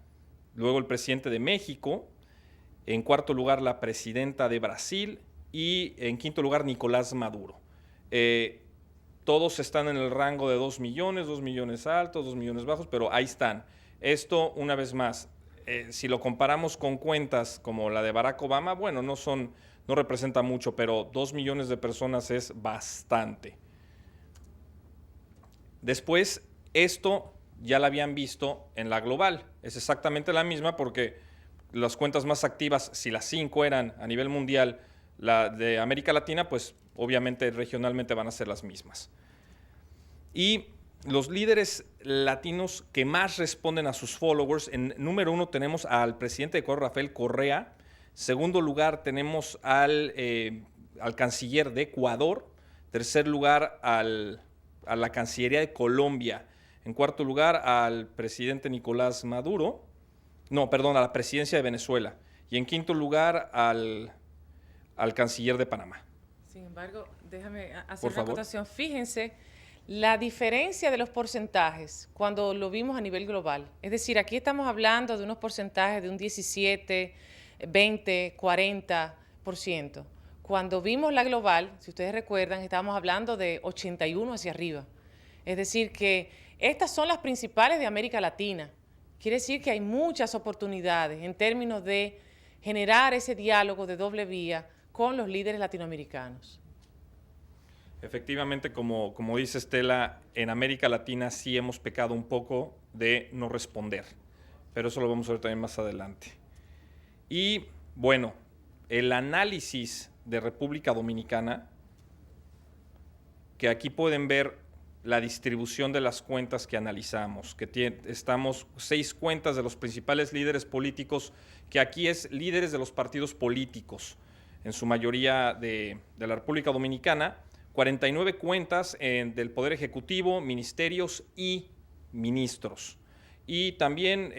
luego el presidente de México, en cuarto lugar la presidenta de Brasil y en quinto lugar Nicolás Maduro. Todos están en el rango de 2 millones altos, 2 millones bajos, pero ahí están. Esto, una vez más, si lo comparamos con cuentas como la de Barack Obama, bueno, no representa mucho, pero 2 millones de personas es bastante. Después, esto ya la habían visto en la global. Es exactamente la misma porque las cuentas más activas, si las 5 eran a nivel mundial, la de América Latina, pues obviamente regionalmente van a ser las mismas. Y los líderes latinos que más responden a sus followers, en número 1 tenemos al presidente de Ecuador, Rafael Correa. Segundo lugar tenemos al canciller de Ecuador. Tercer lugar, a la Cancillería de Colombia. En cuarto lugar, al presidente Nicolás Maduro. No, perdón, a la presidencia de Venezuela. Y en quinto lugar, al canciller de Panamá. Sin embargo, déjame hacer Por una favor. acotación. Fíjense la diferencia de los porcentajes cuando lo vimos a nivel global. Es decir, aquí estamos hablando de unos porcentajes de un 17, 20, 40%. Cuando vimos la global, si ustedes recuerdan, estábamos hablando de 81 hacia arriba. Es decir, que estas son las principales de América Latina. Quiere decir que hay muchas oportunidades en términos de generar ese diálogo de doble vía con los líderes latinoamericanos. Efectivamente, como dice Estela, en América Latina sí hemos pecado un poco de no responder, pero eso lo vamos a ver también más adelante. Y bueno, el análisis de República Dominicana, que aquí pueden ver la distribución de las cuentas que analizamos, que estamos 6 cuentas de los principales líderes políticos, que aquí es líderes de los partidos políticos, en su mayoría de la República Dominicana, 49 cuentas del Poder Ejecutivo, ministerios y ministros, y también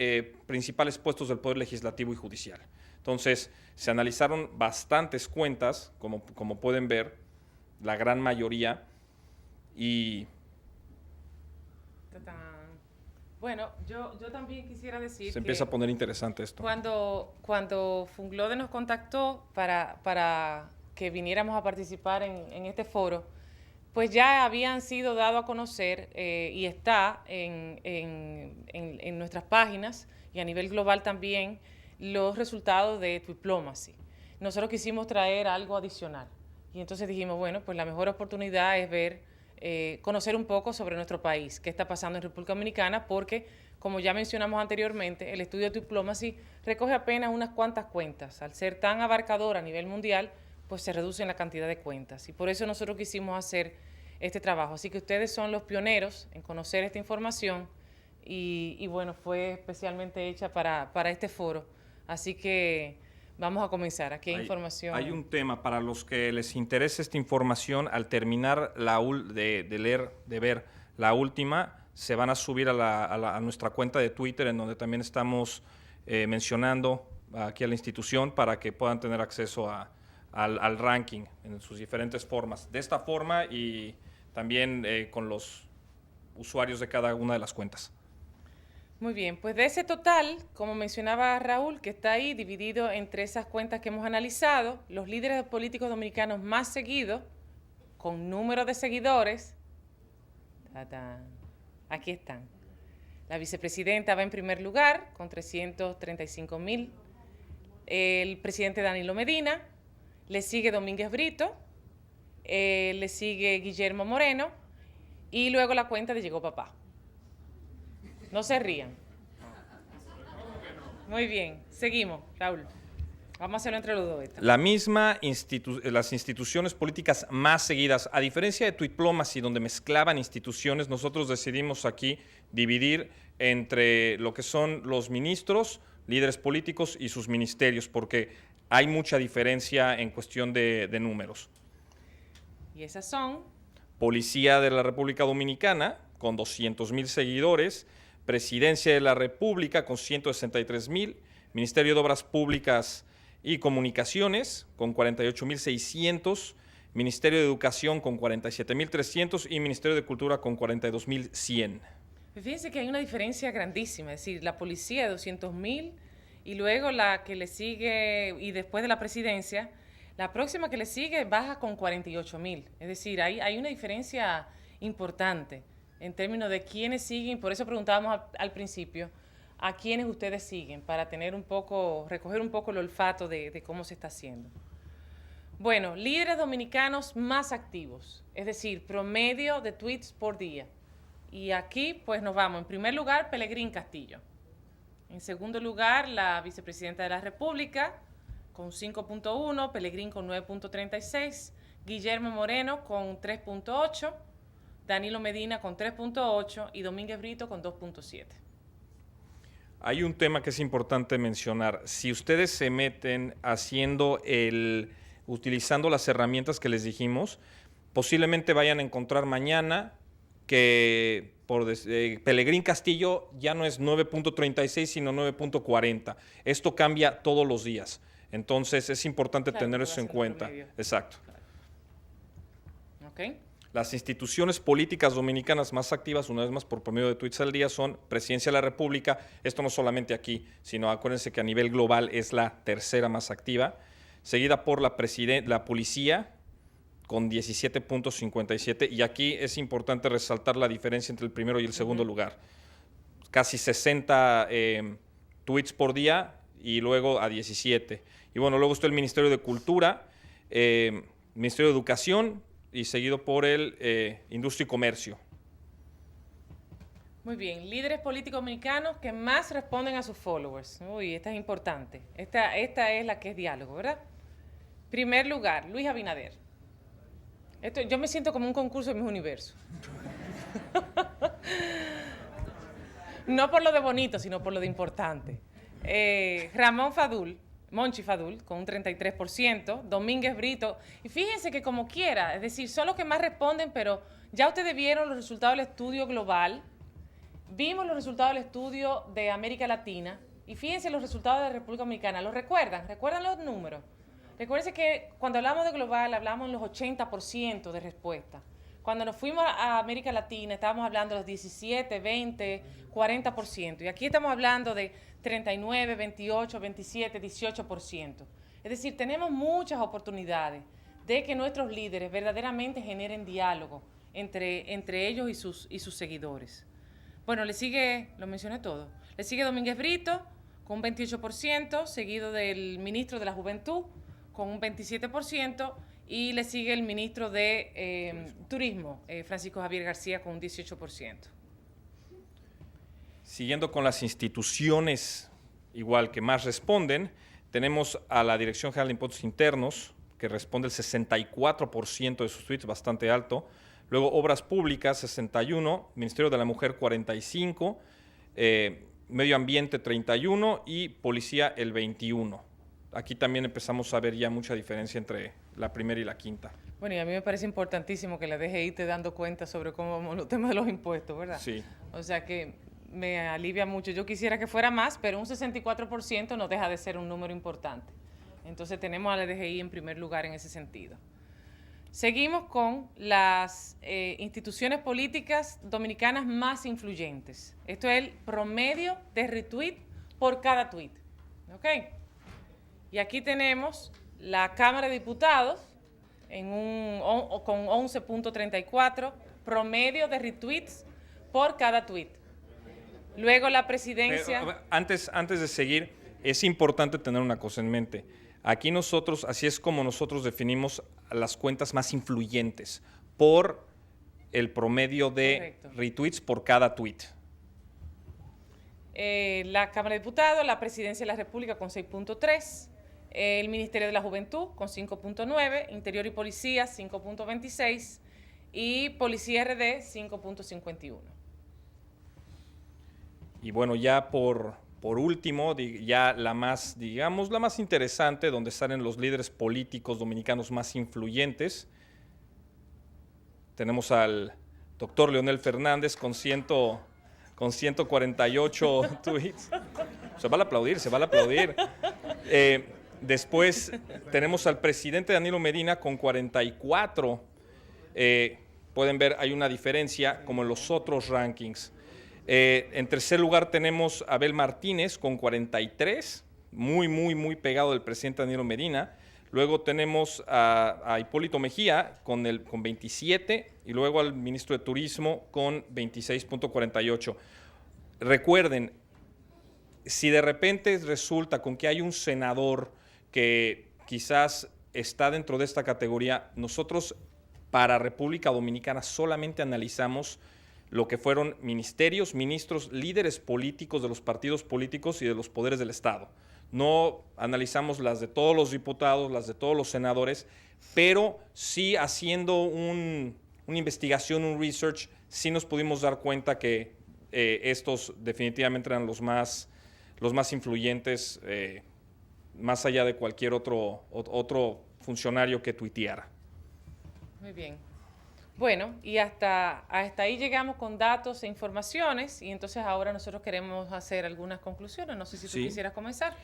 principales puestos del Poder Legislativo y Judicial. Entonces, se analizaron bastantes cuentas, como pueden ver, la gran mayoría, y bueno, yo también quisiera decir se empieza a poner interesante esto. Cuando Funglode nos contactó para que viniéramos a participar en este foro, pues ya habían sido dados a conocer y está en nuestras páginas y a nivel global también los resultados de Twitplomacy. Nosotros quisimos traer algo adicional y entonces dijimos, bueno, pues la mejor oportunidad es ver conocer un poco sobre nuestro país, qué está pasando en República Dominicana, porque, como ya mencionamos anteriormente, el estudio de Twitplomacy recoge apenas unas cuantas cuentas. Al ser tan abarcador a nivel mundial, pues se reduce la cantidad de cuentas. Y por eso nosotros quisimos hacer este trabajo. Así que ustedes son los pioneros en conocer esta información y bueno, fue especialmente hecha para este foro. Así que vamos a comenzar. Aquí hay información. Hay un tema para los que les interese esta información. Al terminar de ver la última, se van a subir a nuestra cuenta de Twitter, en donde también estamos mencionando aquí a la institución para que puedan tener acceso al ranking en sus diferentes formas. De esta forma y también con los usuarios de cada una de las cuentas. Muy bien, pues de ese total, como mencionaba Raúl, que está ahí dividido entre esas cuentas que hemos analizado, los líderes políticos dominicanos más seguidos, con número de seguidores, aquí están. La vicepresidenta va en primer lugar, con 335,000. El presidente Danilo Medina, le sigue Domínguez Brito, le sigue Guillermo Moreno, y luego la cuenta de Llegó Papá. No se rían. Muy bien, seguimos, Raúl. Vamos a hacerlo entre los dos. Las instituciones políticas más seguidas, a diferencia de Twitplomacy, donde mezclaban instituciones, nosotros decidimos aquí dividir entre lo que son los ministros, líderes políticos y sus ministerios, porque hay mucha diferencia en cuestión de números. Y esas son: Policía de la República Dominicana, con 200,000 seguidores, Presidencia de la República, con 163,000, Ministerio de Obras Públicas y Comunicaciones, con 48,600, Ministerio de Educación, con 47,300 y Ministerio de Cultura, con 42,100. Fíjense que hay una diferencia grandísima, es decir, la policía de 200,000 y luego la que le sigue, y después de la presidencia, la próxima que le sigue baja con 48,000. Es decir, hay una diferencia importante en términos de quiénes siguen. Por eso preguntábamos al principio a quiénes ustedes siguen, para tener recoger un poco el olfato de cómo se está haciendo. Bueno, líderes dominicanos más activos, es decir, promedio de tweets por día. Y aquí pues nos vamos. En primer lugar, Pelegrín Castillo. En segundo lugar, la vicepresidenta de la República, con 5.1, Pelegrín con 9.36, Guillermo Moreno con 3.8, Danilo Medina con 3.8 y Domínguez Brito con 2.7. Hay un tema que es importante mencionar. Si ustedes se meten utilizando las herramientas que les dijimos, posiblemente vayan a encontrar mañana que Pelegrín Castillo ya no es 9.36, sino 9.40. Esto cambia todos los días. Entonces, es importante tener eso en cuenta. Exacto. Okay. Las instituciones políticas dominicanas más activas, una vez más por promedio de tweets al día, son Presidencia de la República. Esto no solamente aquí, sino acuérdense que a nivel global es la tercera más activa, seguida por la Policía, con 17.57, y aquí es importante resaltar la diferencia entre el primero y el segundo lugar. Casi 60 tweets por día y luego a 17. Y bueno, luego está el Ministerio de Cultura, Ministerio de Educación y seguido por el Industria y Comercio. Muy bien, líderes políticos dominicanos que más responden a sus followers. Uy, esta es importante. Esta es la que es diálogo, ¿verdad? Primer lugar, Luis Abinader. Yo me siento como un concurso de Miss Universo. No por lo de bonito, sino por lo de importante. Monchi Fadul, con un 33%, Domínguez Brito. Y fíjense que como quiera, es decir, son los que más responden, pero ya ustedes vieron los resultados del estudio global, vimos los resultados del estudio de América Latina, y fíjense los resultados de la República Dominicana. ¿Los recuerdan? ¿Recuerdan los números? Recuérdense que cuando hablamos de global, hablamos en los 80% de respuesta. Cuando nos fuimos a América Latina, estábamos hablando de los 17, 20, 40%. Y aquí estamos hablando de 39, 28, 27, 18%. Es decir, tenemos muchas oportunidades de que nuestros líderes verdaderamente generen diálogo entre ellos y sus seguidores. Bueno, le sigue, lo mencioné todo, le sigue Domínguez Brito con un 28%, seguido del ministro de la Juventud con un 27%, y le sigue el ministro de Turismo, Francisco Javier García, con un 18%. Siguiendo con las instituciones, igual que más responden, tenemos a la Dirección General de Impuestos Internos, que responde el 64% de sus tweets, bastante alto. Luego, Obras Públicas, 61%, Ministerio de la Mujer, 45%, Medio Ambiente, 31% y Policía, el 21%. Aquí también empezamos a ver ya mucha diferencia entre la primera y la quinta. Bueno, y a mí me parece importantísimo que la DGI esté dando cuenta sobre cómo vamos los temas de los impuestos, ¿verdad? Sí. O sea que me alivia mucho. Yo quisiera que fuera más, pero un 64% no deja de ser un número importante. Entonces tenemos a la DGI en primer lugar en ese sentido. Seguimos con las instituciones políticas dominicanas más influyentes. Esto es el promedio de retweet por cada tweet. ¿Ok? Y aquí tenemos la Cámara de Diputados con 11.34 promedio de retweets por cada tweet. Luego la presidencia... Pero, antes de seguir, es importante tener una cosa en mente. Aquí nosotros, así es como nosotros definimos las cuentas más influyentes, por el promedio de retweets por cada tweet. La Cámara de Diputados, la Presidencia de la República con 6.3, el Ministerio de la Juventud con 5.9, Interior y Policía 5.26 y Policía RD 5.51. Y bueno, ya por último, ya la más interesante, donde salen los líderes políticos dominicanos más influyentes, tenemos al doctor Leonel Fernández con 148 tweets. Se vale aplaudir. Después tenemos al presidente Danilo Medina con 44. Pueden ver, hay una diferencia como en los otros rankings. En tercer lugar tenemos a Abel Martínez con 43, muy pegado del presidente Danilo Medina. Luego tenemos a Hipólito Mejía con 27 y luego al ministro de Turismo con 26.48. Recuerden, si de repente resulta con que hay un senador que quizás está dentro de esta categoría, nosotros para República Dominicana solamente analizamos lo que fueron ministerios, ministros, líderes políticos de los partidos políticos y de los poderes del Estado. No analizamos las de todos los diputados, las de todos los senadores, pero sí haciendo una investigación, un research, sí nos pudimos dar cuenta que estos definitivamente eran los más influyentes, más allá de cualquier otro funcionario que tuiteara. Muy bien. Bueno, y hasta ahí llegamos con datos e informaciones y entonces ahora nosotros queremos hacer algunas conclusiones. No sé si tú Sí. quisieras comenzar.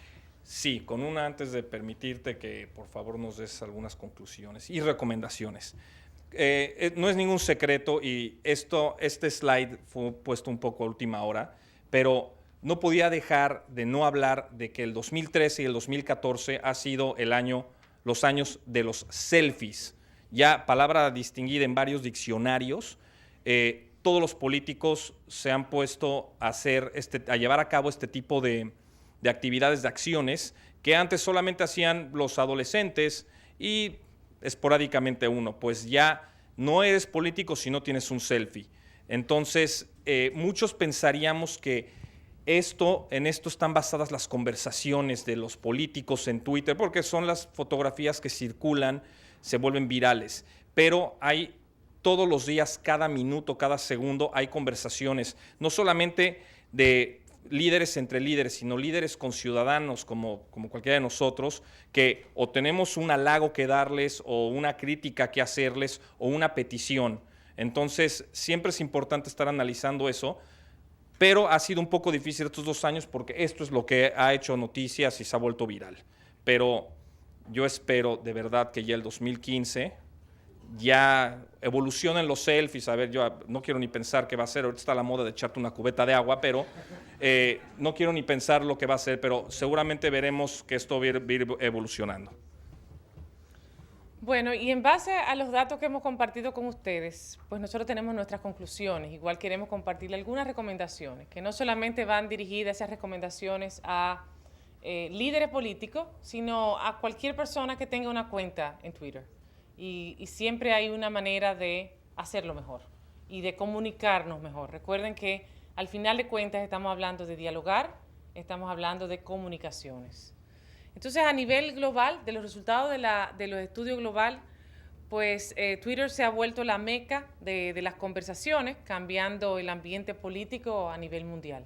Sí, con una antes de permitirte que por favor nos des algunas conclusiones y recomendaciones. No es ningún secreto y este slide fue puesto un poco a última hora, pero no podía dejar de no hablar de que el 2013 y el 2014 ha sido los años de los selfies. Ya palabra distinguida en varios diccionarios, todos los políticos se han puesto a llevar a cabo este tipo de actividades, de acciones, que antes solamente hacían los adolescentes y esporádicamente uno. Pues ya no eres político si no tienes un selfie. Entonces, muchos pensaríamos que en esto están basadas las conversaciones de los políticos en Twitter, porque son las fotografías que circulan, se vuelven virales. Pero hay todos los días, cada minuto, cada segundo, hay conversaciones, no solamente de líderes entre líderes, sino líderes con ciudadanos como cualquiera de nosotros, que o tenemos un halago que darles o una crítica que hacerles o una petición. Entonces, siempre es importante estar analizando eso, pero ha sido un poco difícil estos 2 años porque esto es lo que ha hecho noticias y se ha vuelto viral. Pero yo espero de verdad que ya el 2015 ya evolucionen los selfies. A ver, yo no quiero ni pensar qué va a ser. Ahorita está la moda de echarte una cubeta de agua, pero no quiero ni pensar lo que va a ser, pero seguramente veremos que esto va a ir evolucionando. Bueno, y en base a los datos que hemos compartido con ustedes, pues nosotros tenemos nuestras conclusiones. Igual queremos compartirle algunas recomendaciones, que no solamente van dirigidas esas recomendaciones a líderes políticos, sino a cualquier persona que tenga una cuenta en Twitter. Y siempre hay una manera de hacerlo mejor y de comunicarnos mejor. Recuerden que al final de cuentas estamos hablando de dialogar, estamos hablando de comunicaciones. Entonces, a nivel global, de los resultados de los estudios global, pues Twitter se ha vuelto la meca de las conversaciones, cambiando el ambiente político a nivel mundial.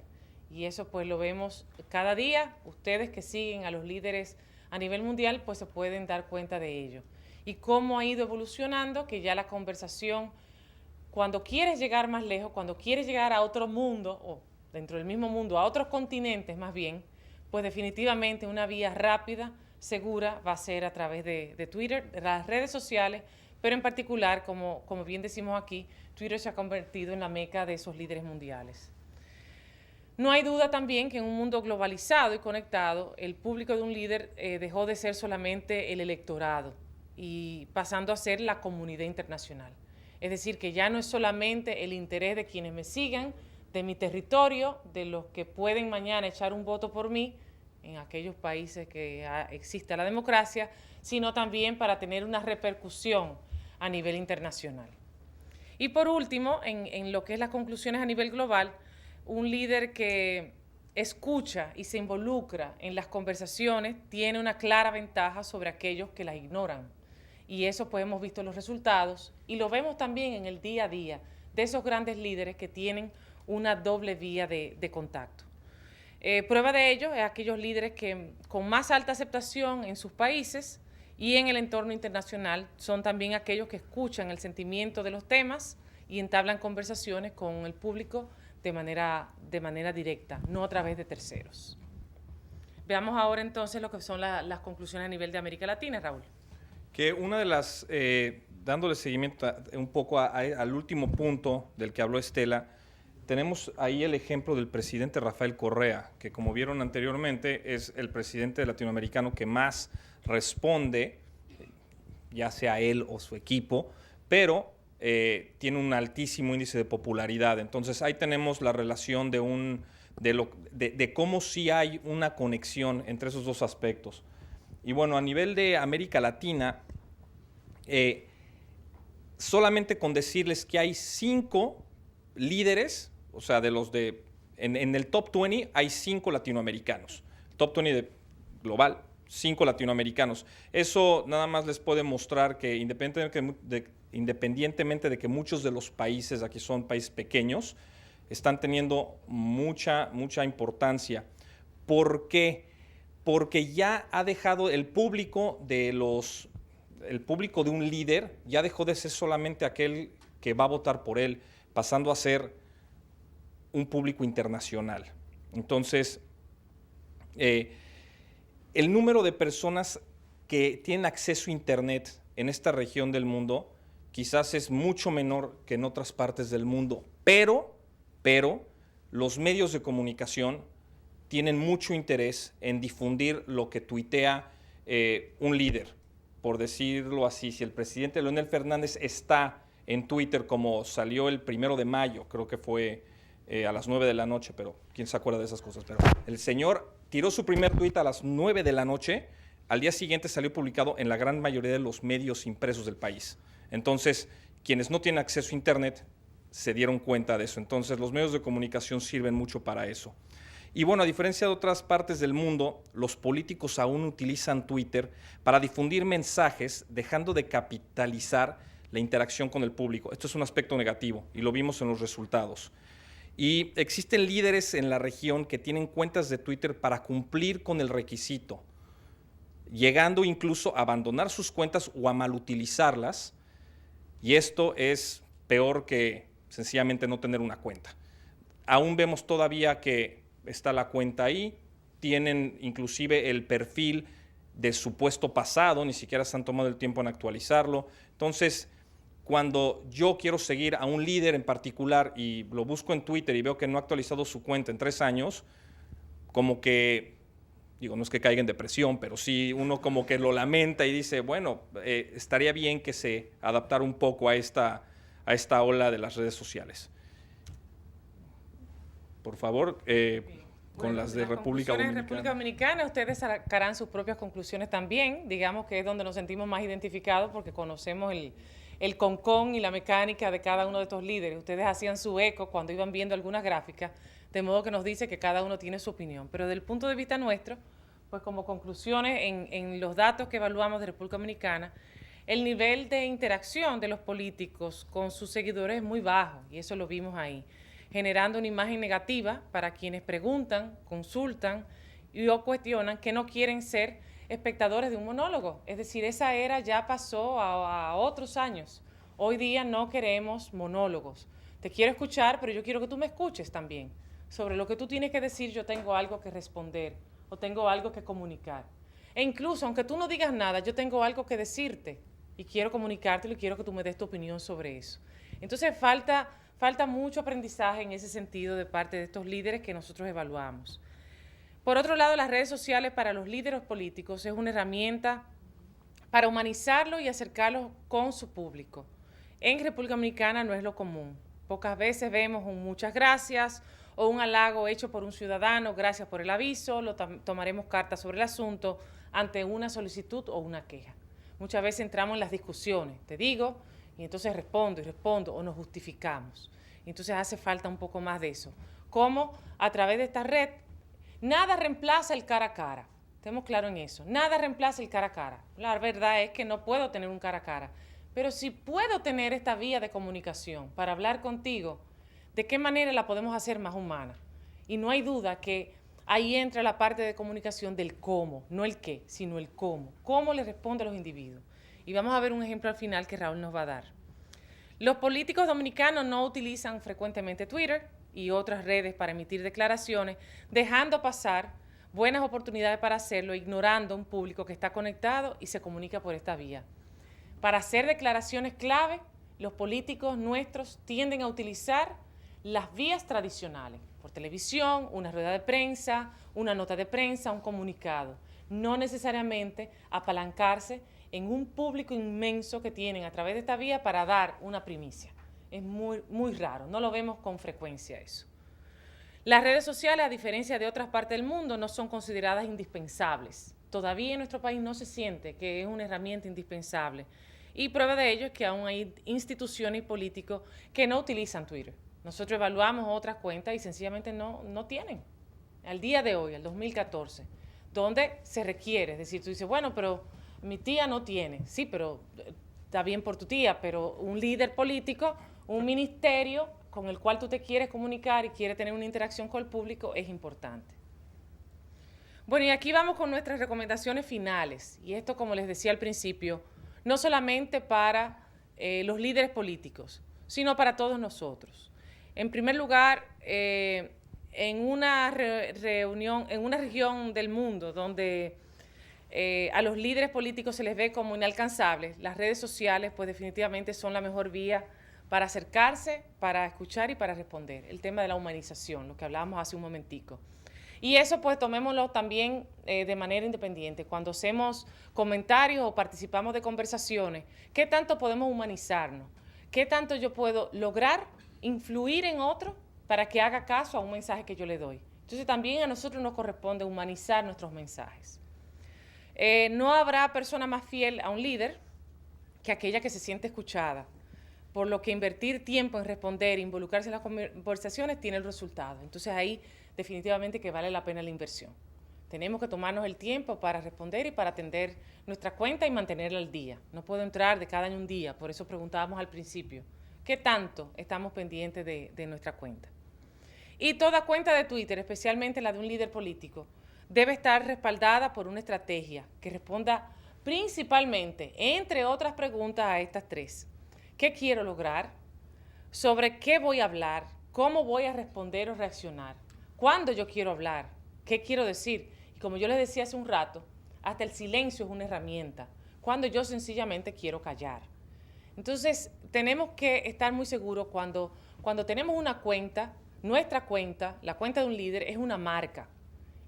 Y eso pues lo vemos cada día. Ustedes que siguen a los líderes a nivel mundial, pues se pueden dar cuenta de ello. Y cómo ha ido evolucionando, que ya la conversación, cuando quieres llegar más lejos, cuando quieres llegar a otro mundo, o dentro del mismo mundo, a otros continentes más bien, pues definitivamente una vía rápida, segura, va a ser a través de Twitter, de las redes sociales, pero en particular, como bien decimos aquí, Twitter se ha convertido en la meca de esos líderes mundiales. No hay duda también que en un mundo globalizado y conectado, el público de un líder dejó de ser solamente el electorado y pasando a ser la comunidad internacional. Es decir, que ya no es solamente el interés de quienes me sigan, de mi territorio, de los que pueden mañana echar un voto por mí, en aquellos países que exista la democracia, sino también para tener una repercusión a nivel internacional. Y por último, en lo que es las conclusiones a nivel global, un líder que escucha y se involucra en las conversaciones tiene una clara ventaja sobre aquellos que las ignoran. Y eso pues hemos visto los resultados y lo vemos también en el día a día de esos grandes líderes que tienen una doble vía de contacto. Prueba de ello es aquellos líderes que con más alta aceptación en sus países y en el entorno internacional son también aquellos que escuchan el sentimiento de los temas y entablan conversaciones con el público de manera directa, no a través de terceros. Veamos ahora entonces lo que son las conclusiones a nivel de América Latina, Raúl. Que una de las, dándole seguimiento un poco al último punto del que habló Estela, tenemos ahí el ejemplo del presidente Rafael Correa, que como vieron anteriormente es el presidente latinoamericano que más responde, ya sea él o su equipo, pero tiene un altísimo índice de popularidad. Entonces ahí tenemos la relación de cómo sí hay una conexión entre esos dos aspectos. Y bueno, a nivel de América Latina, solamente con decirles que hay 5 líderes, o sea, en el top 20 hay 5 latinoamericanos. Top 20 global, 5 latinoamericanos. Eso nada más les puede mostrar que independientemente de que muchos de los países, aquí son países pequeños, están teniendo mucha importancia. ¿Por qué? Porque ya ha dejado el público de un líder, ya dejó de ser solamente aquel que va a votar por él, pasando a ser un público internacional. Entonces, el número de personas que tienen acceso a Internet en esta región del mundo quizás es mucho menor que en otras partes del mundo, pero los medios de comunicación tienen mucho interés en difundir lo que tuitea un líder. Por decirlo así, si el presidente Leonel Fernández está en Twitter, como salió el 1 de mayo, creo que fue a las 9 de la noche, pero quién se acuerda de esas cosas. Pero el señor tiró su primer tuit a las 9 de la noche, al día siguiente salió publicado en la gran mayoría de los medios impresos del país. Entonces, quienes no tienen acceso a Internet se dieron cuenta de eso. Entonces, los medios de comunicación sirven mucho para eso. Y bueno, a diferencia de otras partes del mundo, los políticos aún utilizan Twitter para difundir mensajes, dejando de capitalizar la interacción con el público. Esto es un aspecto negativo y lo vimos en los resultados. Y existen líderes en la región que tienen cuentas de Twitter para cumplir con el requisito, llegando incluso a abandonar sus cuentas o a malutilizarlas, y esto es peor que sencillamente no tener una cuenta. Aún vemos todavía que está la cuenta ahí, tienen inclusive el perfil de su puesto pasado, ni siquiera se han tomado el tiempo en actualizarlo. Entonces, cuando yo quiero seguir a un líder en particular y lo busco en Twitter y veo que no ha actualizado su cuenta en 3 años, como que, digo, no es que caiga en depresión, pero sí uno como que lo lamenta y dice, bueno, estaría bien que se adaptara un poco a esta ola de las redes sociales. Por favor, con las de República Dominicana. República Dominicana, ustedes sacarán sus propias conclusiones también, digamos que es donde nos sentimos más identificados porque conocemos el concón y la mecánica de cada uno de estos líderes. Ustedes hacían su eco cuando iban viendo algunas gráficas, de modo que nos dice que cada uno tiene su opinión. Pero desde el punto de vista nuestro, pues como conclusiones en los datos que evaluamos de República Dominicana, el nivel de interacción de los políticos con sus seguidores es muy bajo, y eso lo vimos ahí, generando una imagen negativa para quienes preguntan, consultan y o cuestionan que no quieren ser espectadores de un monólogo. Es decir, esa era ya pasó a otros años. Hoy día no queremos monólogos. Te quiero escuchar, pero yo quiero que tú me escuches también. Sobre lo que tú tienes que decir, yo tengo algo que responder o tengo algo que comunicar. E incluso, aunque tú no digas nada, yo tengo algo que decirte y quiero comunicártelo y quiero que tú me des tu opinión sobre eso. Entonces, falta mucho aprendizaje en ese sentido de parte de estos líderes que nosotros evaluamos. Por otro lado, las redes sociales para los líderes políticos es una herramienta para humanizarlos y acercarlos con su público. En República Dominicana no es lo común. Pocas veces vemos un muchas gracias o un halago hecho por un ciudadano, gracias por el aviso, tomaremos cartas sobre el asunto ante una solicitud o una queja. Muchas veces entramos en las discusiones, te digo, y entonces respondo o nos justificamos. Y entonces hace falta un poco más de eso. Cómo a través de esta red, nada reemplaza el cara a cara. Estemos claros en eso. Nada reemplaza el cara a cara. La verdad es que no puedo tener un cara a cara. Pero si puedo tener esta vía de comunicación para hablar contigo, ¿de qué manera la podemos hacer más humana? Y no hay duda que ahí entra la parte de comunicación del cómo, no el qué, sino el cómo. ¿Cómo le responde a los individuos? Y vamos a ver un ejemplo al final que Raúl nos va a dar. Los políticos dominicanos no utilizan frecuentemente Twitter y otras redes para emitir declaraciones, dejando pasar buenas oportunidades para hacerlo, ignorando un público que está conectado y se comunica por esta vía. Para hacer declaraciones clave, los políticos nuestros tienden a utilizar las vías tradicionales, por televisión, una rueda de prensa, una nota de prensa, un comunicado, no necesariamente apalancarse en un público inmenso que tienen a través de esta vía para dar una primicia. Es muy raro, no lo vemos con frecuencia eso. Las redes sociales, a diferencia de otras partes del mundo, no son consideradas indispensables. Todavía en nuestro país no se siente que es una herramienta indispensable. Y prueba de ello es que aún hay instituciones y políticos que no utilizan Twitter. Nosotros evaluamos otras cuentas y sencillamente no tienen. Al día de hoy, al 2014, donde se requiere, es decir, tú dices, bueno, pero mi tía no tiene. Sí, pero está bien por tu tía, pero un líder político, un ministerio con el cual tú te quieres comunicar y quieres tener una interacción con el público es importante. Bueno, y aquí vamos con nuestras recomendaciones finales. Y esto, como les decía al principio, no solamente para los líderes políticos, sino para todos nosotros. En primer lugar, en una región del mundo donde a los líderes políticos se les ve como inalcanzables, las redes sociales pues definitivamente son la mejor vía para acercarse, para escuchar y para responder. El tema de la humanización, lo que hablábamos hace un momentico. Y eso pues tomémoslo también de manera independiente. Cuando hacemos comentarios o participamos de conversaciones, ¿qué tanto podemos humanizarnos? ¿Qué tanto yo puedo lograr influir en otro para que haga caso a un mensaje que yo le doy? Entonces también a nosotros nos corresponde humanizar nuestros mensajes. No habrá persona más fiel a un líder que aquella que se siente escuchada, por lo que invertir tiempo en responder, involucrarse en las conversaciones tiene el resultado. Entonces ahí definitivamente que vale la pena la inversión. Tenemos que tomarnos el tiempo para responder y para atender nuestra cuenta y mantenerla al día. No puedo entrar de cada año un día, por eso preguntábamos al principio, ¿qué tanto estamos pendientes de nuestra cuenta? Y toda cuenta de Twitter, especialmente la de un líder político, debe estar respaldada por una estrategia que responda principalmente, entre otras preguntas, a estas tres. ¿Qué quiero lograr? ¿Sobre qué voy a hablar? ¿Cómo voy a responder o reaccionar? ¿Cuándo yo quiero hablar? ¿Qué quiero decir? Y como yo les decía hace un rato, hasta el silencio es una herramienta. Cuando yo sencillamente quiero callar. Entonces, tenemos que estar muy seguros cuando tenemos una cuenta, nuestra cuenta, la cuenta de un líder, es una marca.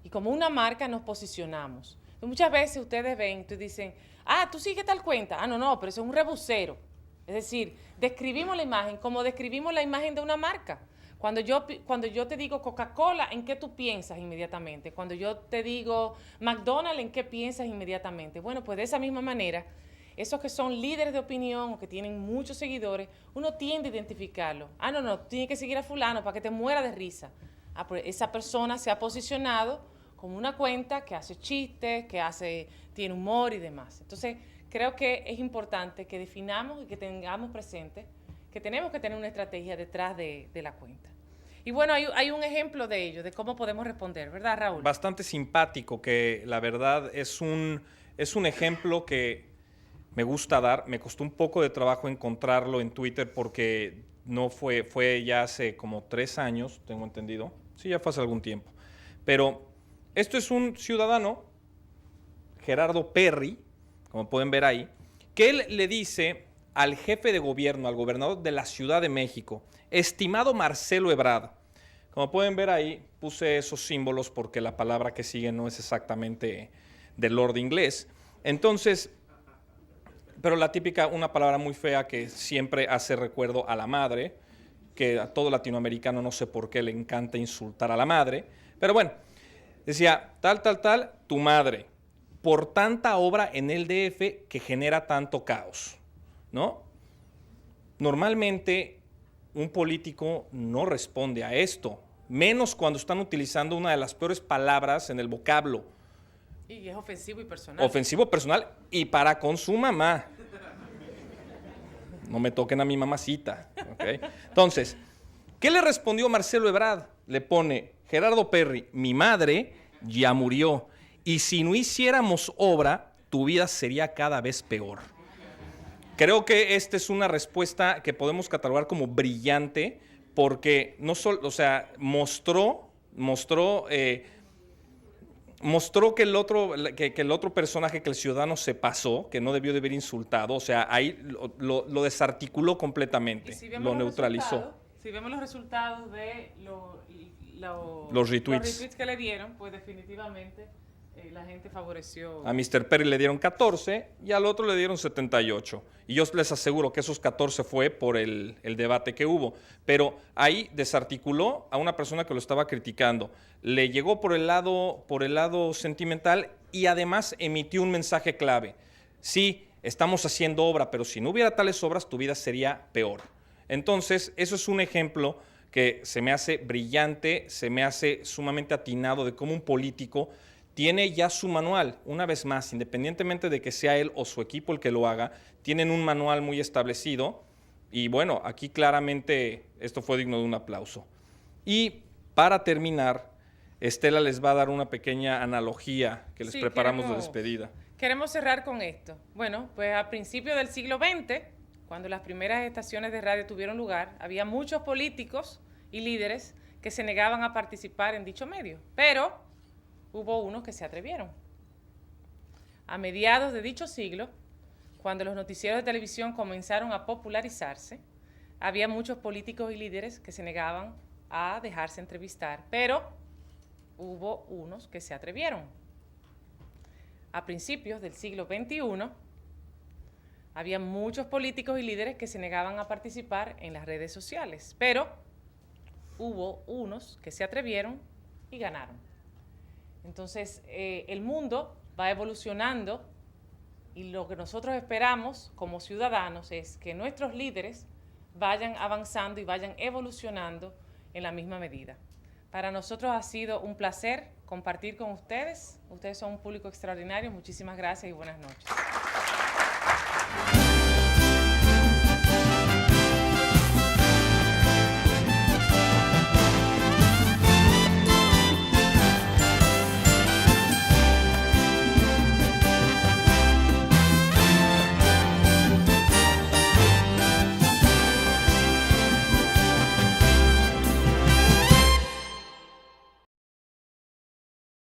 Y como una marca nos posicionamos. Entonces, muchas veces ustedes ven y dicen, ¿tú sigues tal cuenta? No, pero eso es un rebusero. Es decir, describimos la imagen como describimos la imagen de una marca. Cuando yo te digo Coca-Cola, ¿en qué tú piensas inmediatamente? Cuando yo te digo McDonald's, ¿en qué piensas inmediatamente? Bueno, pues de esa misma manera, esos que son líderes de opinión o que tienen muchos seguidores, uno tiende a identificarlo. No, tienes que seguir a fulano para que te muera de risa. Pues esa persona se ha posicionado como una cuenta que hace chistes, tiene humor y demás. Entonces, creo que es importante que definamos y que tengamos presente que tenemos que tener una estrategia detrás de la cuenta. Y bueno, hay un ejemplo de ello, de cómo podemos responder, ¿verdad, Raúl? Bastante simpático, que la verdad es un ejemplo que me gusta dar. Me costó un poco de trabajo encontrarlo en Twitter porque no fue ya hace como 3 años, tengo entendido. Sí, ya fue hace algún tiempo. Pero esto es un ciudadano, Gerardo Perry, como pueden ver ahí, que él le dice al jefe de gobierno, al gobernador de la Ciudad de México, estimado Marcelo Ebrard. Como pueden ver ahí, puse esos símbolos porque la palabra que sigue no es exactamente del Lord inglés. Entonces, pero la típica, una palabra muy fea que siempre hace recuerdo a la madre, que a todo latinoamericano no sé por qué le encanta insultar a la madre, pero bueno, decía, tal, tu madre, por tanta obra en el DF que genera tanto caos, ¿no? Normalmente un político no responde a esto, menos cuando están utilizando una de las peores palabras en el vocablo. Y es ofensivo y personal. Ofensivo personal y para con su mamá. No me toquen a mi mamacita. ¿Okay? Entonces, ¿qué le respondió Marcelo Ebrard? Le pone, Gerardo Perry, mi madre ya murió y si no hiciéramos obra, tu vida sería cada vez peor. Creo que esta es una respuesta que podemos catalogar como brillante porque no solo, o sea, mostró que el otro personaje, que el ciudadano se pasó, que no debió de haber insultado, o sea, ahí lo desarticuló completamente, lo neutralizó. Si vemos los resultados de los retweets que le dieron, pues definitivamente la gente favoreció. A Mr. Perry le dieron 14 y al otro le dieron 78. Y yo les aseguro que esos 14 fue por el debate que hubo. Pero ahí desarticuló a una persona que lo estaba criticando. Le llegó por el lado sentimental y además emitió un mensaje clave. Sí, estamos haciendo obra, pero si no hubiera tales obras, tu vida sería peor. Entonces, eso es un ejemplo que se me hace brillante, se me hace sumamente atinado de cómo un político tiene ya su manual. Una vez más, independientemente de que sea él o su equipo el que lo haga, tienen un manual muy establecido y bueno, aquí claramente esto fue digno de un aplauso. Y para terminar, Estela les va a dar una pequeña analogía que les preparamos de despedida. Queremos cerrar con esto. Bueno, pues a principios del siglo XX, cuando las primeras estaciones de radio tuvieron lugar, había muchos políticos y líderes que se negaban a participar en dicho medio, pero hubo unos que se atrevieron. A mediados de dicho siglo, cuando los noticieros de televisión comenzaron a popularizarse, había muchos políticos y líderes que se negaban a dejarse entrevistar, pero hubo unos que se atrevieron. A principios del siglo XXI, había muchos políticos y líderes que se negaban a participar en las redes sociales, pero hubo unos que se atrevieron y ganaron. Entonces, el mundo va evolucionando y lo que nosotros esperamos como ciudadanos es que nuestros líderes vayan avanzando y vayan evolucionando en la misma medida. Para nosotros ha sido un placer compartir con ustedes. Ustedes son un público extraordinario. Muchísimas gracias y buenas noches.